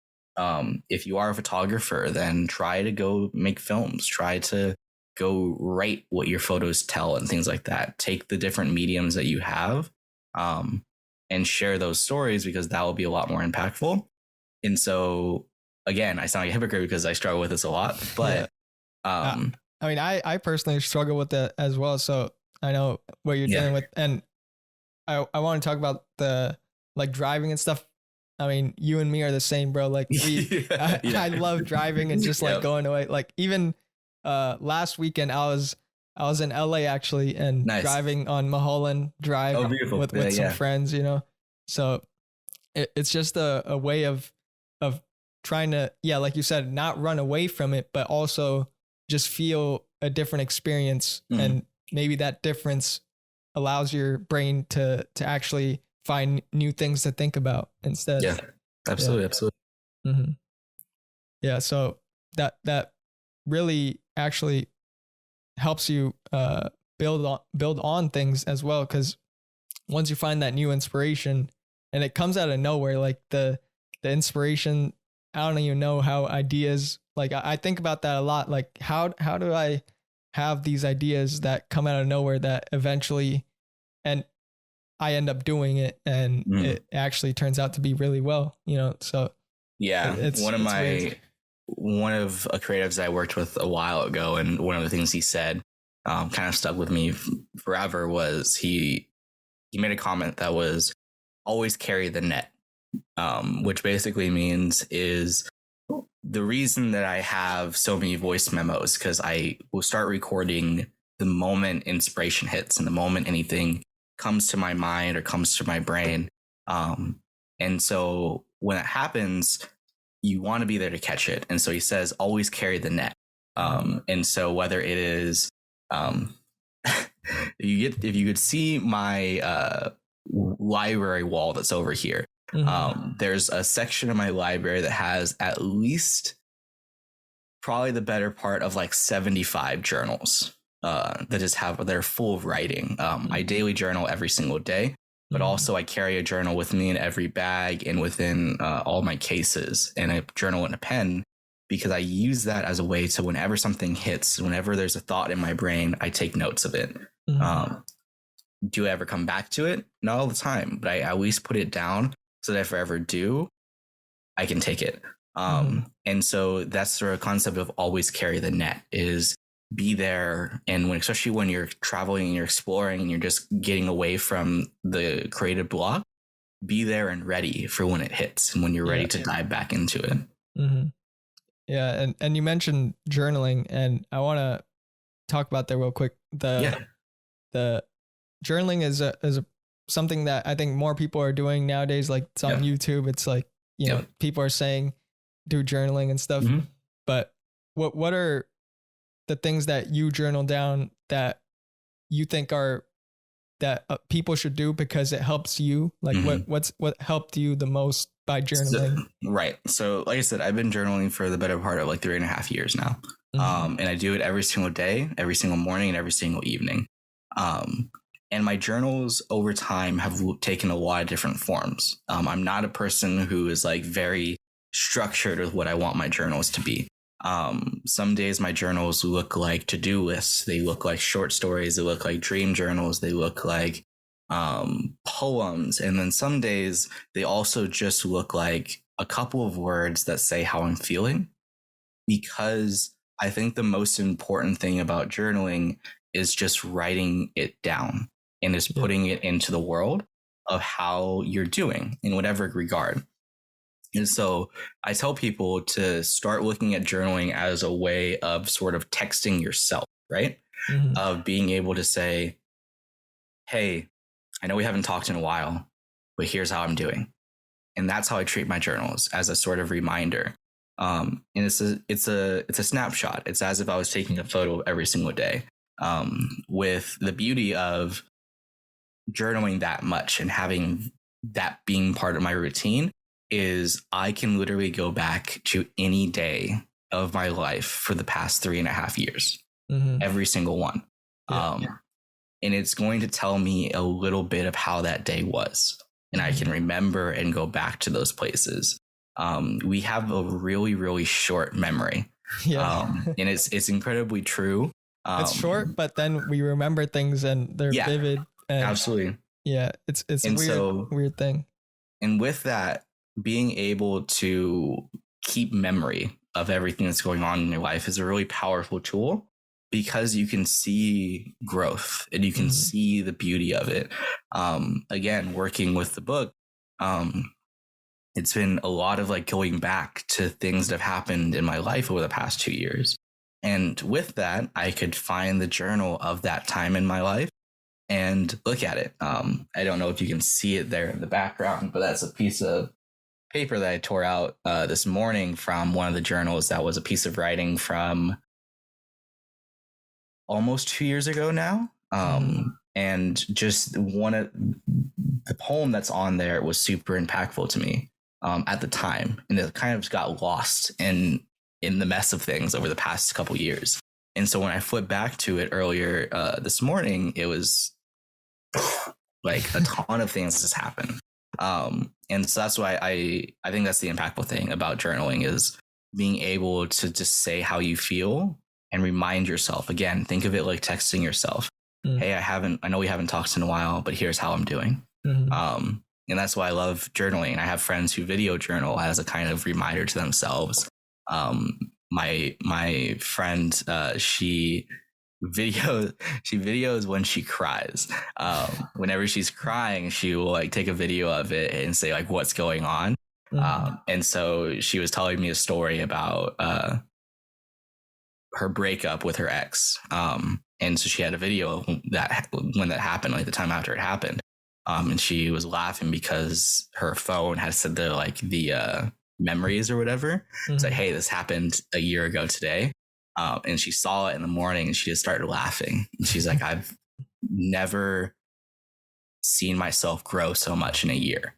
If you are a photographer, then try to go make films, try to go write what your photos tell and things like that. Take the different mediums that you have, and share those stories, because that will be a lot more impactful. And so again, I sound like a hypocrite because I struggle with this a lot, but I mean, I personally struggle with that as well. So I know what you're dealing with. And I want to talk about the like driving and stuff. I mean, you and me are the same, bro. Like I love driving and just like going away. Like even last weekend I was in LA actually, and driving on Mulholland Drive with some friends, you know. So it's just a way of trying to, like you said, not run away from it, but also just feel a different experience. And maybe that difference allows your brain to actually find new things to think about instead. Yeah, absolutely. Mm-hmm. Yeah. So that really actually helps you build on things as well. Cause once you find that new inspiration and it comes out of nowhere, like the inspiration, I don't even know how ideas, like I think about that a lot. Like how do I have these ideas that come out of nowhere that eventually, and I end up doing it and it actually turns out to be really well, you know? So yeah, one of creatives I worked with a while ago, and one of the things he said kind of stuck with me forever, was he made a comment that was always carry the net, which basically means is the reason that I have so many voice memos, because I will start recording the moment inspiration hits and the moment anything comes to my mind or comes to my brain. And so when it happens, you want to be there to catch it. And so he says, always carry the net. And so whether it is, if you could see my library wall that's over here, there's a section of my library that has at least probably the better part of like 75 journals that just they're full of writing. I daily journal every single day, but also I carry a journal with me in every bag and within all my cases, and a journal and a pen, because I use that as a way to, whenever something hits, whenever there's a thought in my brain, I take notes of it. Do I ever come back to it? Not all the time, but I at least put it down so that if I ever do, I can take it. And so that's the concept of always carry the net, is be there. And especially when you're traveling and you're exploring and you're just getting away from the creative block, be there and ready for when it hits and when you're ready to dive back into it. Mm-hmm. Yeah. And you mentioned journaling, and I want to talk about that real quick. The journaling is something that I think more people are doing nowadays. Like it's on YouTube. It's like, you know, people are saying do journaling and stuff. Mm-hmm. But what are the things that you journal down that you think are that people should do because it helps you? Like what helped you the most by journaling? So like I said, I've been journaling for the better part of like 3.5 years now. And I do it every single day, every single morning, and every single evening. And my journals over time have taken a lot of different forms. I'm not a person who is like very structured with what I want my journals to be. Some days my journals look like to-do lists. They look like short stories. They look like dream journals. They look like poems. And then some days they also just look like a couple of words that say how I'm feeling, because I think the most important thing about journaling is just writing it down and is putting it into the world of how you're doing in whatever regard. And so I tell people to start looking at journaling as a way of sort of texting yourself, right? Of being able to say, hey, I know we haven't talked in a while, but here's how I'm doing. And that's how I treat my journals, as a sort of reminder. And it's a snapshot. It's as if I was taking a photo every single day. With the beauty of journaling that much and having that being part of my routine is I can literally go back to any day of my life for the past 3.5 years, every single one. And it's going to tell me a little bit of how that day was. And I can remember and go back to those places. We have a really, really short memory. And it's incredibly true. It's short, but then we remember things and they're vivid. And absolutely. Yeah, it's a weird thing. And with that, being able to keep memory of everything that's going on in your life is a really powerful tool, because you can see growth and you can see the beauty of it. Again, working with the book, it's been a lot of like going back to things that have happened in my life over the past 2 years. And with that, I could find the journal of that time in my life and look at it. I don't know if you can see it there in the background, but that's a piece of paper that I tore out this morning from one of the journals. That was a piece of writing from almost 2 years ago now. And just one of the poem that's on there was super impactful to me at the time. And it kind of got lost in the mess of things over the past couple years. And so when I flipped back to it earlier this morning, it was like a ton of things just happened. And so that's why I think that's the impactful thing about journaling, is being able to just say how you feel and remind yourself. Again, think of it like texting yourself. Hey, I know we haven't talked in a while, but here's how I'm doing. And that's why I love journaling. I have friends who video journal as a kind of reminder to themselves. My friend, she videos when she cries. Whenever she's crying, she will like take a video of it and say like what's going on. And so she was telling me a story about her breakup with her ex. And so she had a video that when that happened, like the time after it happened. And she was laughing because her phone had said the memories or whatever. It's like, hey, this happened a year ago today. And she saw it in the morning and she just started laughing. And she's like, I've never seen myself grow so much in a year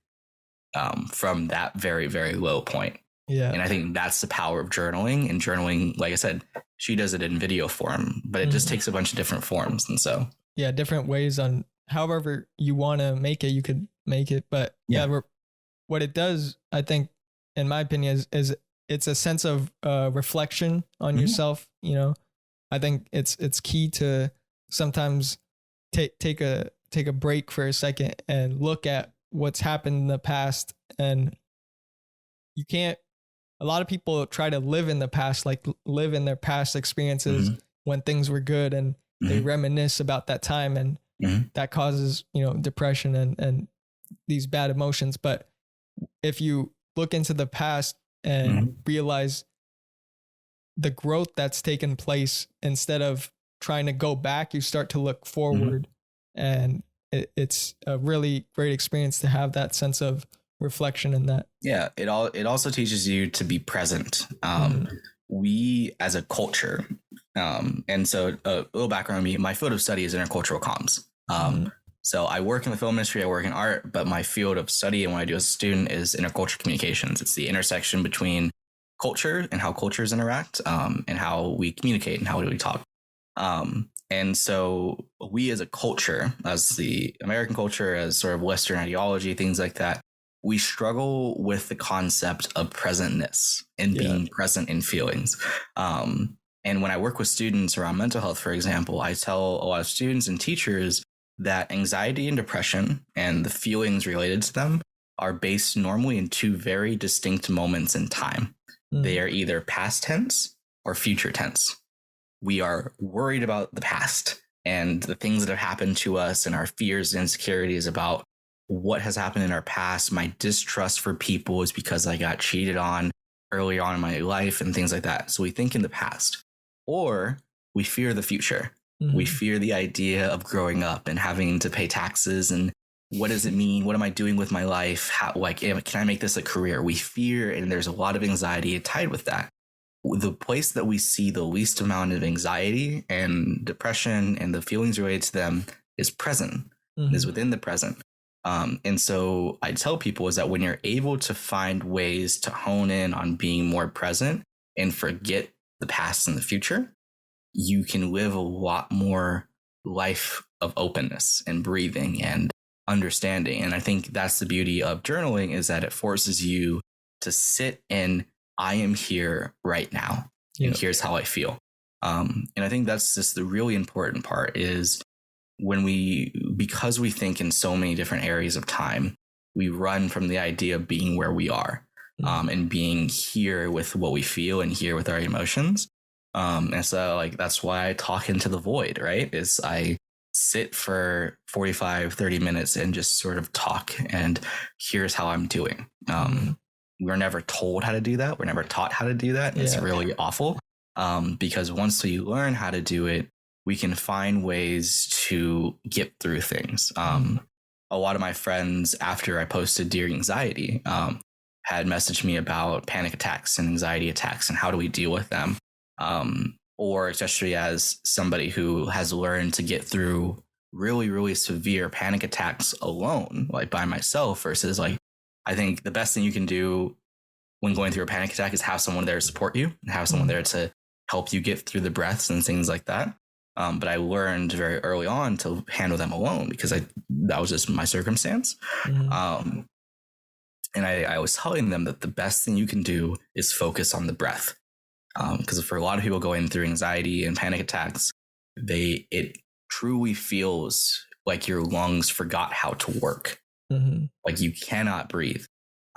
from that very, very low point. Yeah. And I think that's the power of journaling. And journaling, like I said, she does it in video form, but it just takes a bunch of different forms. And so, yeah, different ways on however you want to make it, you could make it. But what it does, I think, in my opinion, is it's a sense of reflection on yourself. You know, I think it's key to sometimes take a break for a second and look at what's happened in the past. And you can't, a lot of people try to live in the past, like live in their past experiences when things were good, and they reminisce about that time, and that causes, depression and these bad emotions. But if you look into the past and realize the growth that's taken place, instead of trying to go back, you start to look forward. And it's a really great experience to have that sense of reflection in that. Yeah, it also teaches you to be present. We as a culture, and so a little background on me, my field of study is intercultural comms. So I work in the film industry, I work in art, but my field of study and what I do as a student is intercultural communications. It's the intersection between culture and how cultures interact, and how we communicate and how do we talk. And so we as a culture, as the American culture, as sort of Western ideology, things like that, we struggle with the concept of presentness and being present in feelings. And when I work with students around mental health, for example, I tell a lot of students and teachers that anxiety and depression and the feelings related to them are based normally in two very distinct moments in time. They are either past tense or future tense. We are worried about the past and the things that have happened to us and our fears and insecurities about what has happened in our past. My distrust for people is because I got cheated on early on in my life and things like that. So we think in the past, or we fear the future. We fear the idea of growing up and having to pay taxes, and what does it mean? What am I doing with my life? How, can I make this a career? We fear, and there's a lot of anxiety tied with that. The place that we see the least amount of anxiety and depression and the feelings related to them is present, is within the present. And so I tell people is that when you're able to find ways to hone in on being more present and forget the past and the future, you can live a lot more life of openness and breathing and understanding. And I think that's the beauty of journaling, is that it forces you to sit in, I am here right now, and here's how I feel. And I think that's just the really important part, is because we think in so many different areas of time, we run from the idea of being where we are, and being here with what we feel and here with our emotions. And so that's why I talk into the void, right? Is I sit for 45, 30 minutes and just sort of talk, and here's how I'm doing. We're never told how to do that. We're never taught how to do that. It's really awful. Because once we learn how to do it, we can find ways to get through things. A lot of my friends, after I posted Dear Anxiety, had messaged me about panic attacks and anxiety attacks and how do we deal with them. Or especially as somebody who has learned to get through really, really severe panic attacks alone, by myself, versus I think the best thing you can do when going through a panic attack is have someone there to support you and have someone there to help you get through the breaths and things like that. But I learned very early on to handle them alone because that was just my circumstance. And I was telling them that the best thing you can do is focus on the breath. Because for a lot of people going through anxiety and panic attacks, it truly feels like your lungs forgot how to work. Like you cannot breathe.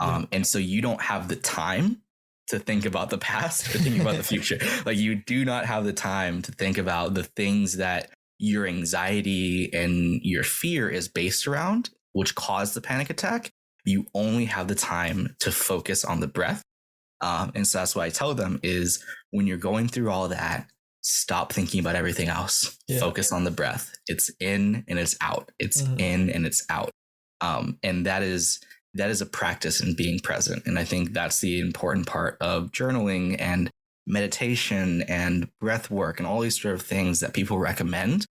And so you don't have the time to think about the past or think about the future. You do not have the time to think about the things that your anxiety and your fear is based around, which caused the panic attack. You only have the time to focus on the breath. And so that's what I tell them is when you're going through all that, stop thinking about everything else. Focus on the breath. It's in and it's out. It's in and it's out. And that is a practice in being present. And I think that's the important part of journaling and meditation and breath work and all these sort of things that people recommend.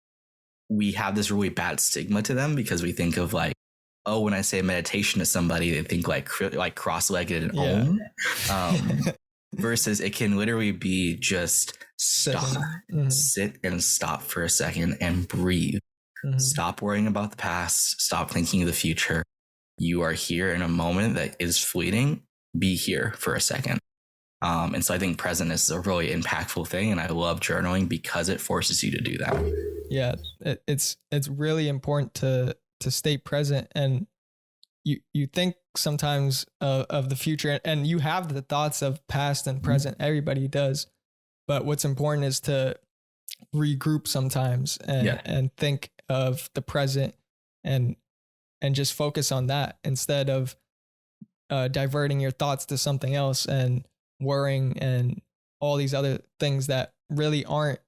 We have this really bad stigma to them because we think of when I say meditation to somebody, they think like cross-legged and versus it can literally be just stop, sit and stop for a second and breathe. Stop worrying about the past. Stop thinking of the future. You are here in a moment that is fleeting. Be here for a second. And so I think presentness is a really impactful thing. And I love journaling because it forces you to do that. Yeah, it's really important to stay present. And you think sometimes of the future, and you have the thoughts of past and present. Everybody does. But what's important is to regroup sometimes and think of the present and just focus on that instead of diverting your thoughts to something else and worrying and all these other things that really aren't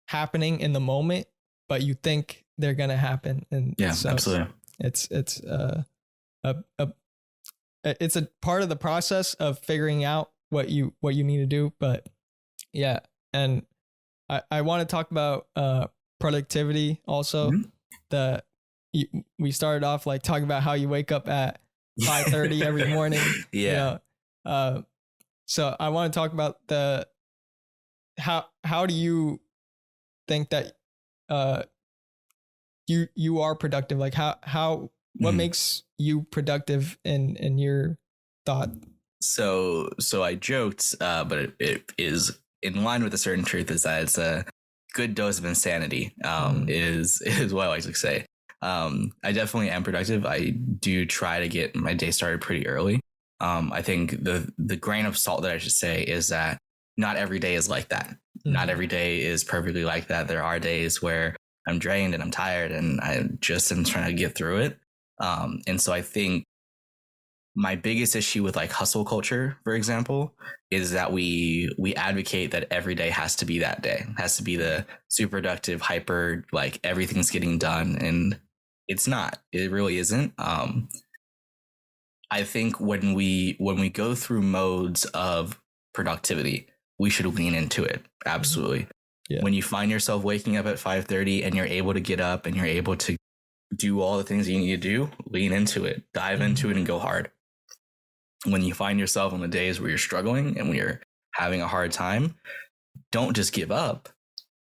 happening in the moment, but you think they're gonna happen. And so absolutely. It's it's a part of the process of figuring out what you need to do. But yeah, and I want to talk about productivity also. We started off like talking about how you wake up at 5:30 every morning. Yeah. You know, so I want to talk about how do you think that you are productive? Like what makes you productive in your thought? So I joked, but it is in line with a certain truth, is that it's a good dose of insanity, is what I like to say. I definitely am productive. I do try to get my day started pretty early. I think the grain of salt that I should say is that not every day is like that. Not every day is perfectly like that. There are days where I'm drained and I'm tired and I just am trying to get through it. And so I think my biggest issue with like hustle culture, for example, is that we advocate that every day has to be that day, has to be the super productive, hyper, like everything's getting done. And it's not. It really isn't. I think when we go through modes of productivity, we should lean into it. Absolutely. Yeah. When you find yourself waking up at 5:30 and you're able to get up and you're able to do all the things you need to do, lean into it, dive into it and go hard. When you find yourself on the days where you're struggling and when you're having a hard time, don't just give up,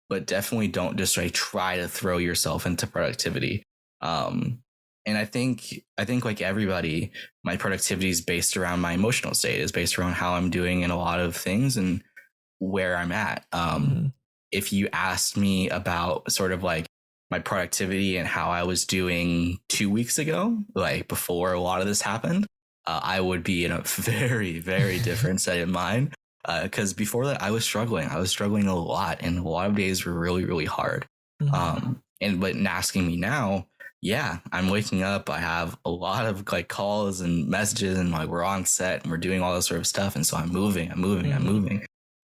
but definitely don't just like try to throw yourself into productivity. And I think like everybody, my productivity is based around my emotional state, is based around how I'm doing in a lot of things and where I'm at. If you asked me about sort of like my productivity and how I was doing 2 weeks ago, like before a lot of this happened, I would be in a very, very different state of mind. Because before that, I was struggling a lot, and a lot of days were really, really hard. But asking me now, yeah, I'm waking up. I have a lot of like calls and messages, and like we're on set and we're doing all this sort of stuff. And so I'm moving.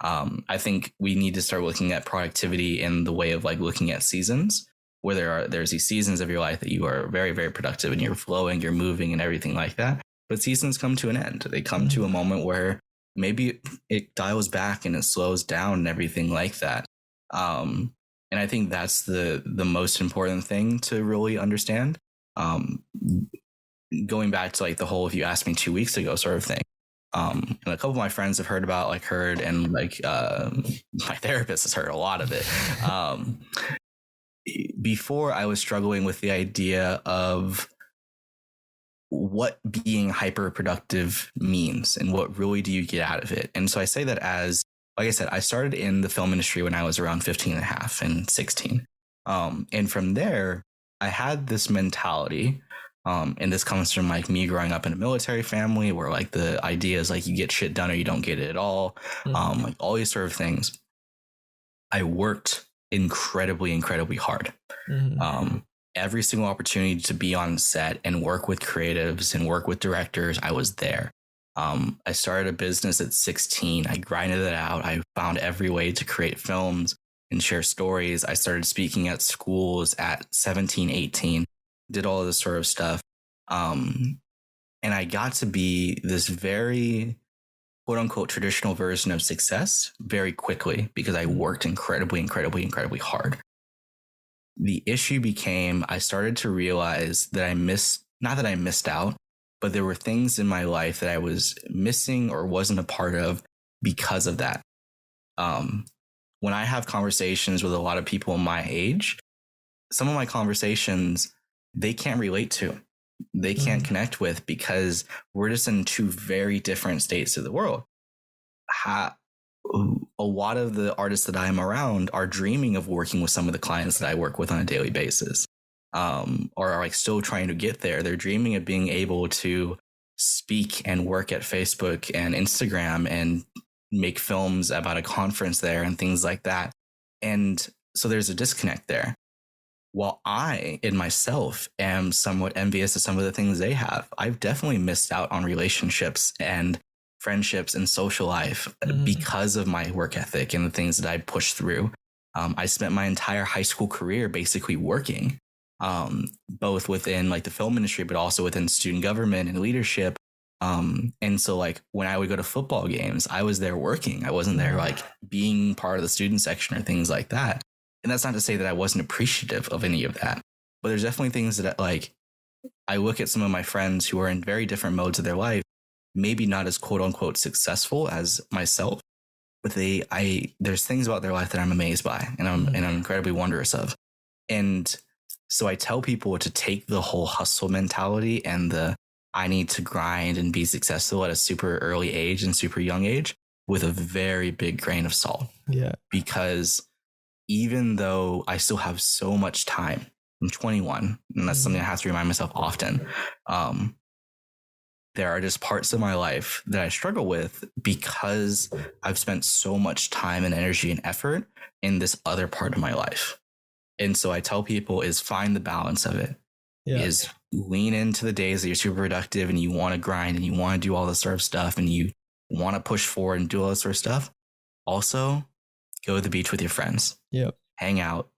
I think we need to start looking at productivity in the way of like looking at seasons, where there's these seasons of your life that you are very, very productive and you're flowing, you're moving and everything like that. But seasons come to an end. They come to a moment where maybe it dials back and it slows down and everything like that. And I think that's the most important thing to really understand. Going back to like the whole, if you asked me 2 weeks ago sort of thing. And a couple of my friends have heard, and like my therapist has heard a lot of it. Before, I was struggling with the idea of what being hyper productive means and what really do you get out of it. And so I say that as, like I said, I started in the film industry when I was around 15 and a half and 16. And from there, I had this mentality. And this comes from like me growing up in a military family where like the idea is like you get shit done or you don't get it at all. Like all these sort of things. I worked incredibly, incredibly hard. Every single opportunity to be on set and work with creatives and work with directors, I was there. I started a business at 16. I grinded it out. I found every way to create films and share stories. I started speaking at schools at 17, 18, did all of this sort of stuff. And I got to be this very quote unquote traditional version of success very quickly because I worked incredibly, incredibly, incredibly hard. The issue became, I started to realize that not that I missed out, but there were things in my life that I was missing or wasn't a part of because of that. When I have conversations with a lot of people my age, some of my conversations, they can't relate to, they can't connect with because we're just in two very different states of the world. A lot of the artists that I'm around are dreaming of working with some of the clients that I work with on a daily basis, or are like still trying to get there. They're dreaming of being able to speak and work at Facebook and Instagram and make films about a conference there and things like that. And so there's a disconnect there. While I, in myself, am somewhat envious of some of the things they have, I've definitely missed out on relationships and friendships and social life because of my work ethic and the things that I pushed through. I spent my entire high school career basically working, both within like the film industry, but also within student government and leadership. And so like when I would go to football games, I was there working. I wasn't there like being part of the student section or things like that. And that's not to say that I wasn't appreciative of any of that, but there's definitely things that like I look at some of my friends who are in very different modes of their life, maybe not as quote unquote successful as myself, but there's things about their life that I'm amazed by and I'm incredibly wondrous of. And so I tell people to take the whole hustle mentality and the I need to grind and be successful at a super early age and super young age with a very big grain of salt. Yeah. Because even though I still have so much time, I'm 21, and that's something I have to remind myself often. There are just parts of my life that I struggle with because I've spent so much time and energy and effort in this other part of my life. And so I tell people is find the balance of it. Is lean into the days that you're super productive and you want to grind and you want to do all this sort of stuff and you want to push forward and do all this sort of stuff. Also, go to the beach with your friends. Hang out.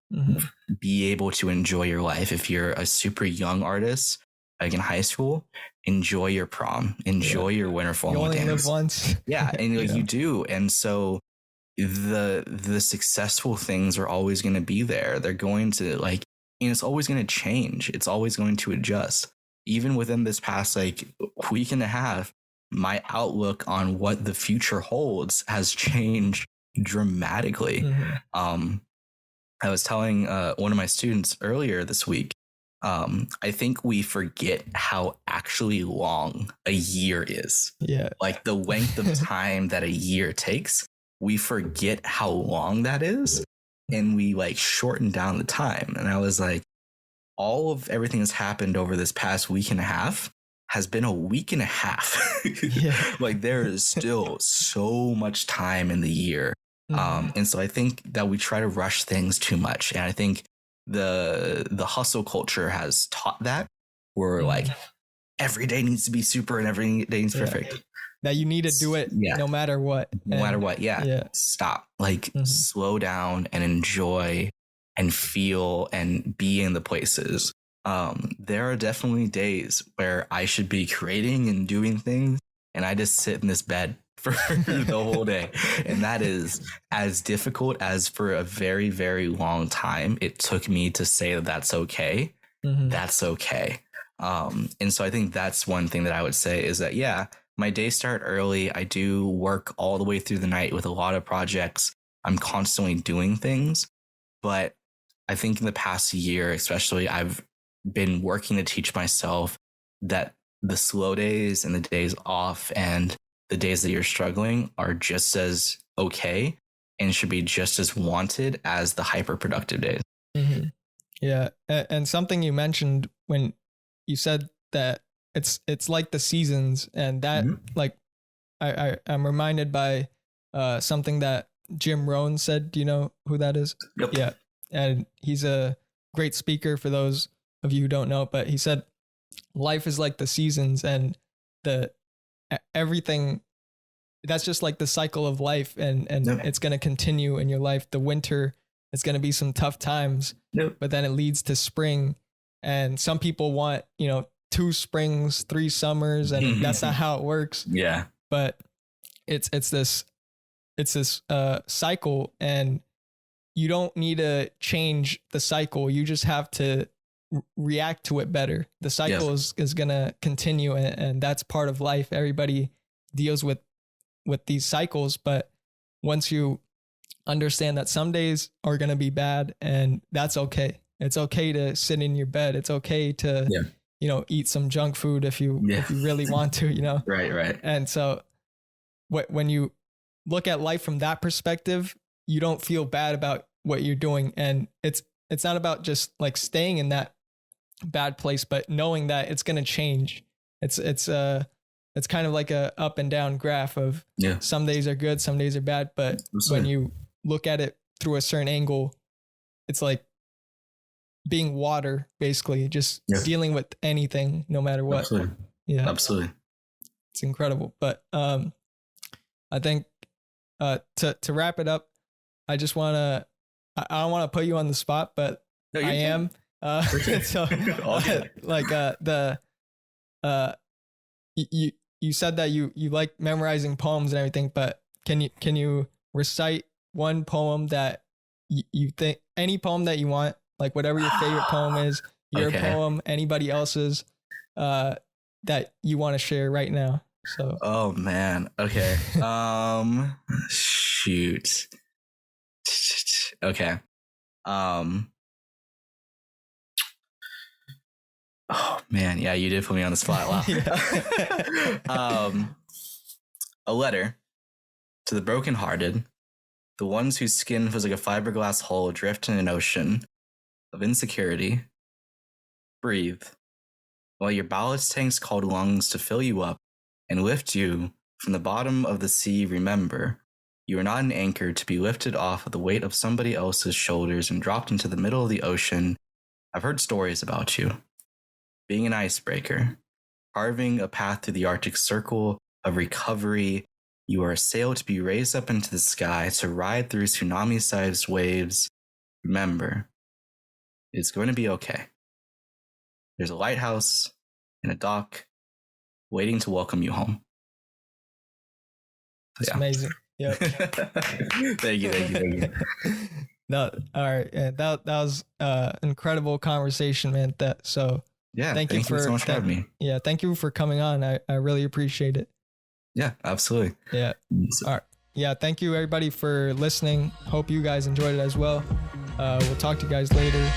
Be able to enjoy your life. If you're a super young artist, like in high school, enjoy your prom, enjoy your winter formal dance. You only live once. And like you do. And so the successful things are always going to be there. They're going to like, and it's always going to change. It's always going to adjust. Even within this past like week and a half, my outlook on what the future holds has changed dramatically. I was telling one of my students earlier this week, I think we forget how actually long a year is. Like the length of time that a year takes, we forget how long that is. And we like shorten down the time. And I was like, all of everything that's happened over this past week and a half has been a week and a half. Like there is still so much time in the year. And so I think that we try to rush things too much. And I think the hustle culture has taught that where like every day needs to be super and every day needs perfect. That you need to do it no matter what. No matter what. Stop. Like slow down and enjoy and feel and be in the places. There are definitely days where I should be creating and doing things and I just sit in this bed for the whole day. And that is as difficult as for a very, very long time it took me to say that that's okay. That's okay. And so I think that's one thing that I would say is that, my days start early. I do work all the way through the night with a lot of projects. I'm constantly doing things. But I think in the past year, especially, I've been working to teach myself that the slow days and the days off and the days that you're struggling are just as okay and should be just as wanted as the hyper productive days. Yeah. And something you mentioned when you said that it's like the seasons, and that like I'm reminded by something that Jim Rohn said. Do you know who that is? Yep. Yeah. And he's a great speaker for those of you who don't know, but he said life is like the seasons, and everything that's just like the cycle of life, and it's going to continue in your life. The winter, it's going to be some tough times, but then it leads to spring. And some people want, 2 springs, 3 summers, and that's not how it works. But it's this cycle, and you don't need to change the cycle. You just have to react to it better. The cycle is going to continue, and that's part of life. Everybody deals with these cycles, but once you understand that some days are going to be bad, and that's okay. It's okay to sit in your bed. It's okay to, eat some junk food if you really want to, Right. And so when you look at life from that perspective, you don't feel bad about what you're doing. And it's not about just like staying in that bad place, but knowing that it's going to change. It's kind of like a up and down graph of some days are good, some days are bad. But when you look at it through a certain angle, it's like being water, basically, just dealing with anything, no matter what. Absolutely. Yeah, absolutely. It's incredible. But I think to wrap it up, I just want to, I don't want to put you on the spot, but No, I am. So like you said that you like memorizing poems and everything, but can you recite one poem that you think, any poem that you want, like whatever your favorite poem is, your poem, anybody else's, that you want to share right now? So. Oh man. Okay. Shoot. Okay. Oh man, yeah, you did put me on the spot. Wow. A letter to the brokenhearted, the ones whose skin feels like a fiberglass hull adrift in an ocean of insecurity. Breathe, while your ballast tanks called lungs to fill you up and lift you from the bottom of the sea. Remember, you are not an anchor to be lifted off of the weight of somebody else's shoulders and dropped into the middle of the ocean. I've heard stories about you. Being an icebreaker, carving a path through the Arctic Circle of recovery, you are a sail to be raised up into the sky to ride through tsunami-sized waves. Remember, it's going to be okay. There's a lighthouse and a dock waiting to welcome you home. That's amazing. Yep. Thank you. No, all right. Yeah, that was incredible conversation, man. Thank you so much for having me. Yeah, thank you for coming on. I really appreciate it. Yeah, absolutely. Yeah. All right. Yeah, thank you everybody for listening. Hope you guys enjoyed it as well. We'll talk to you guys later.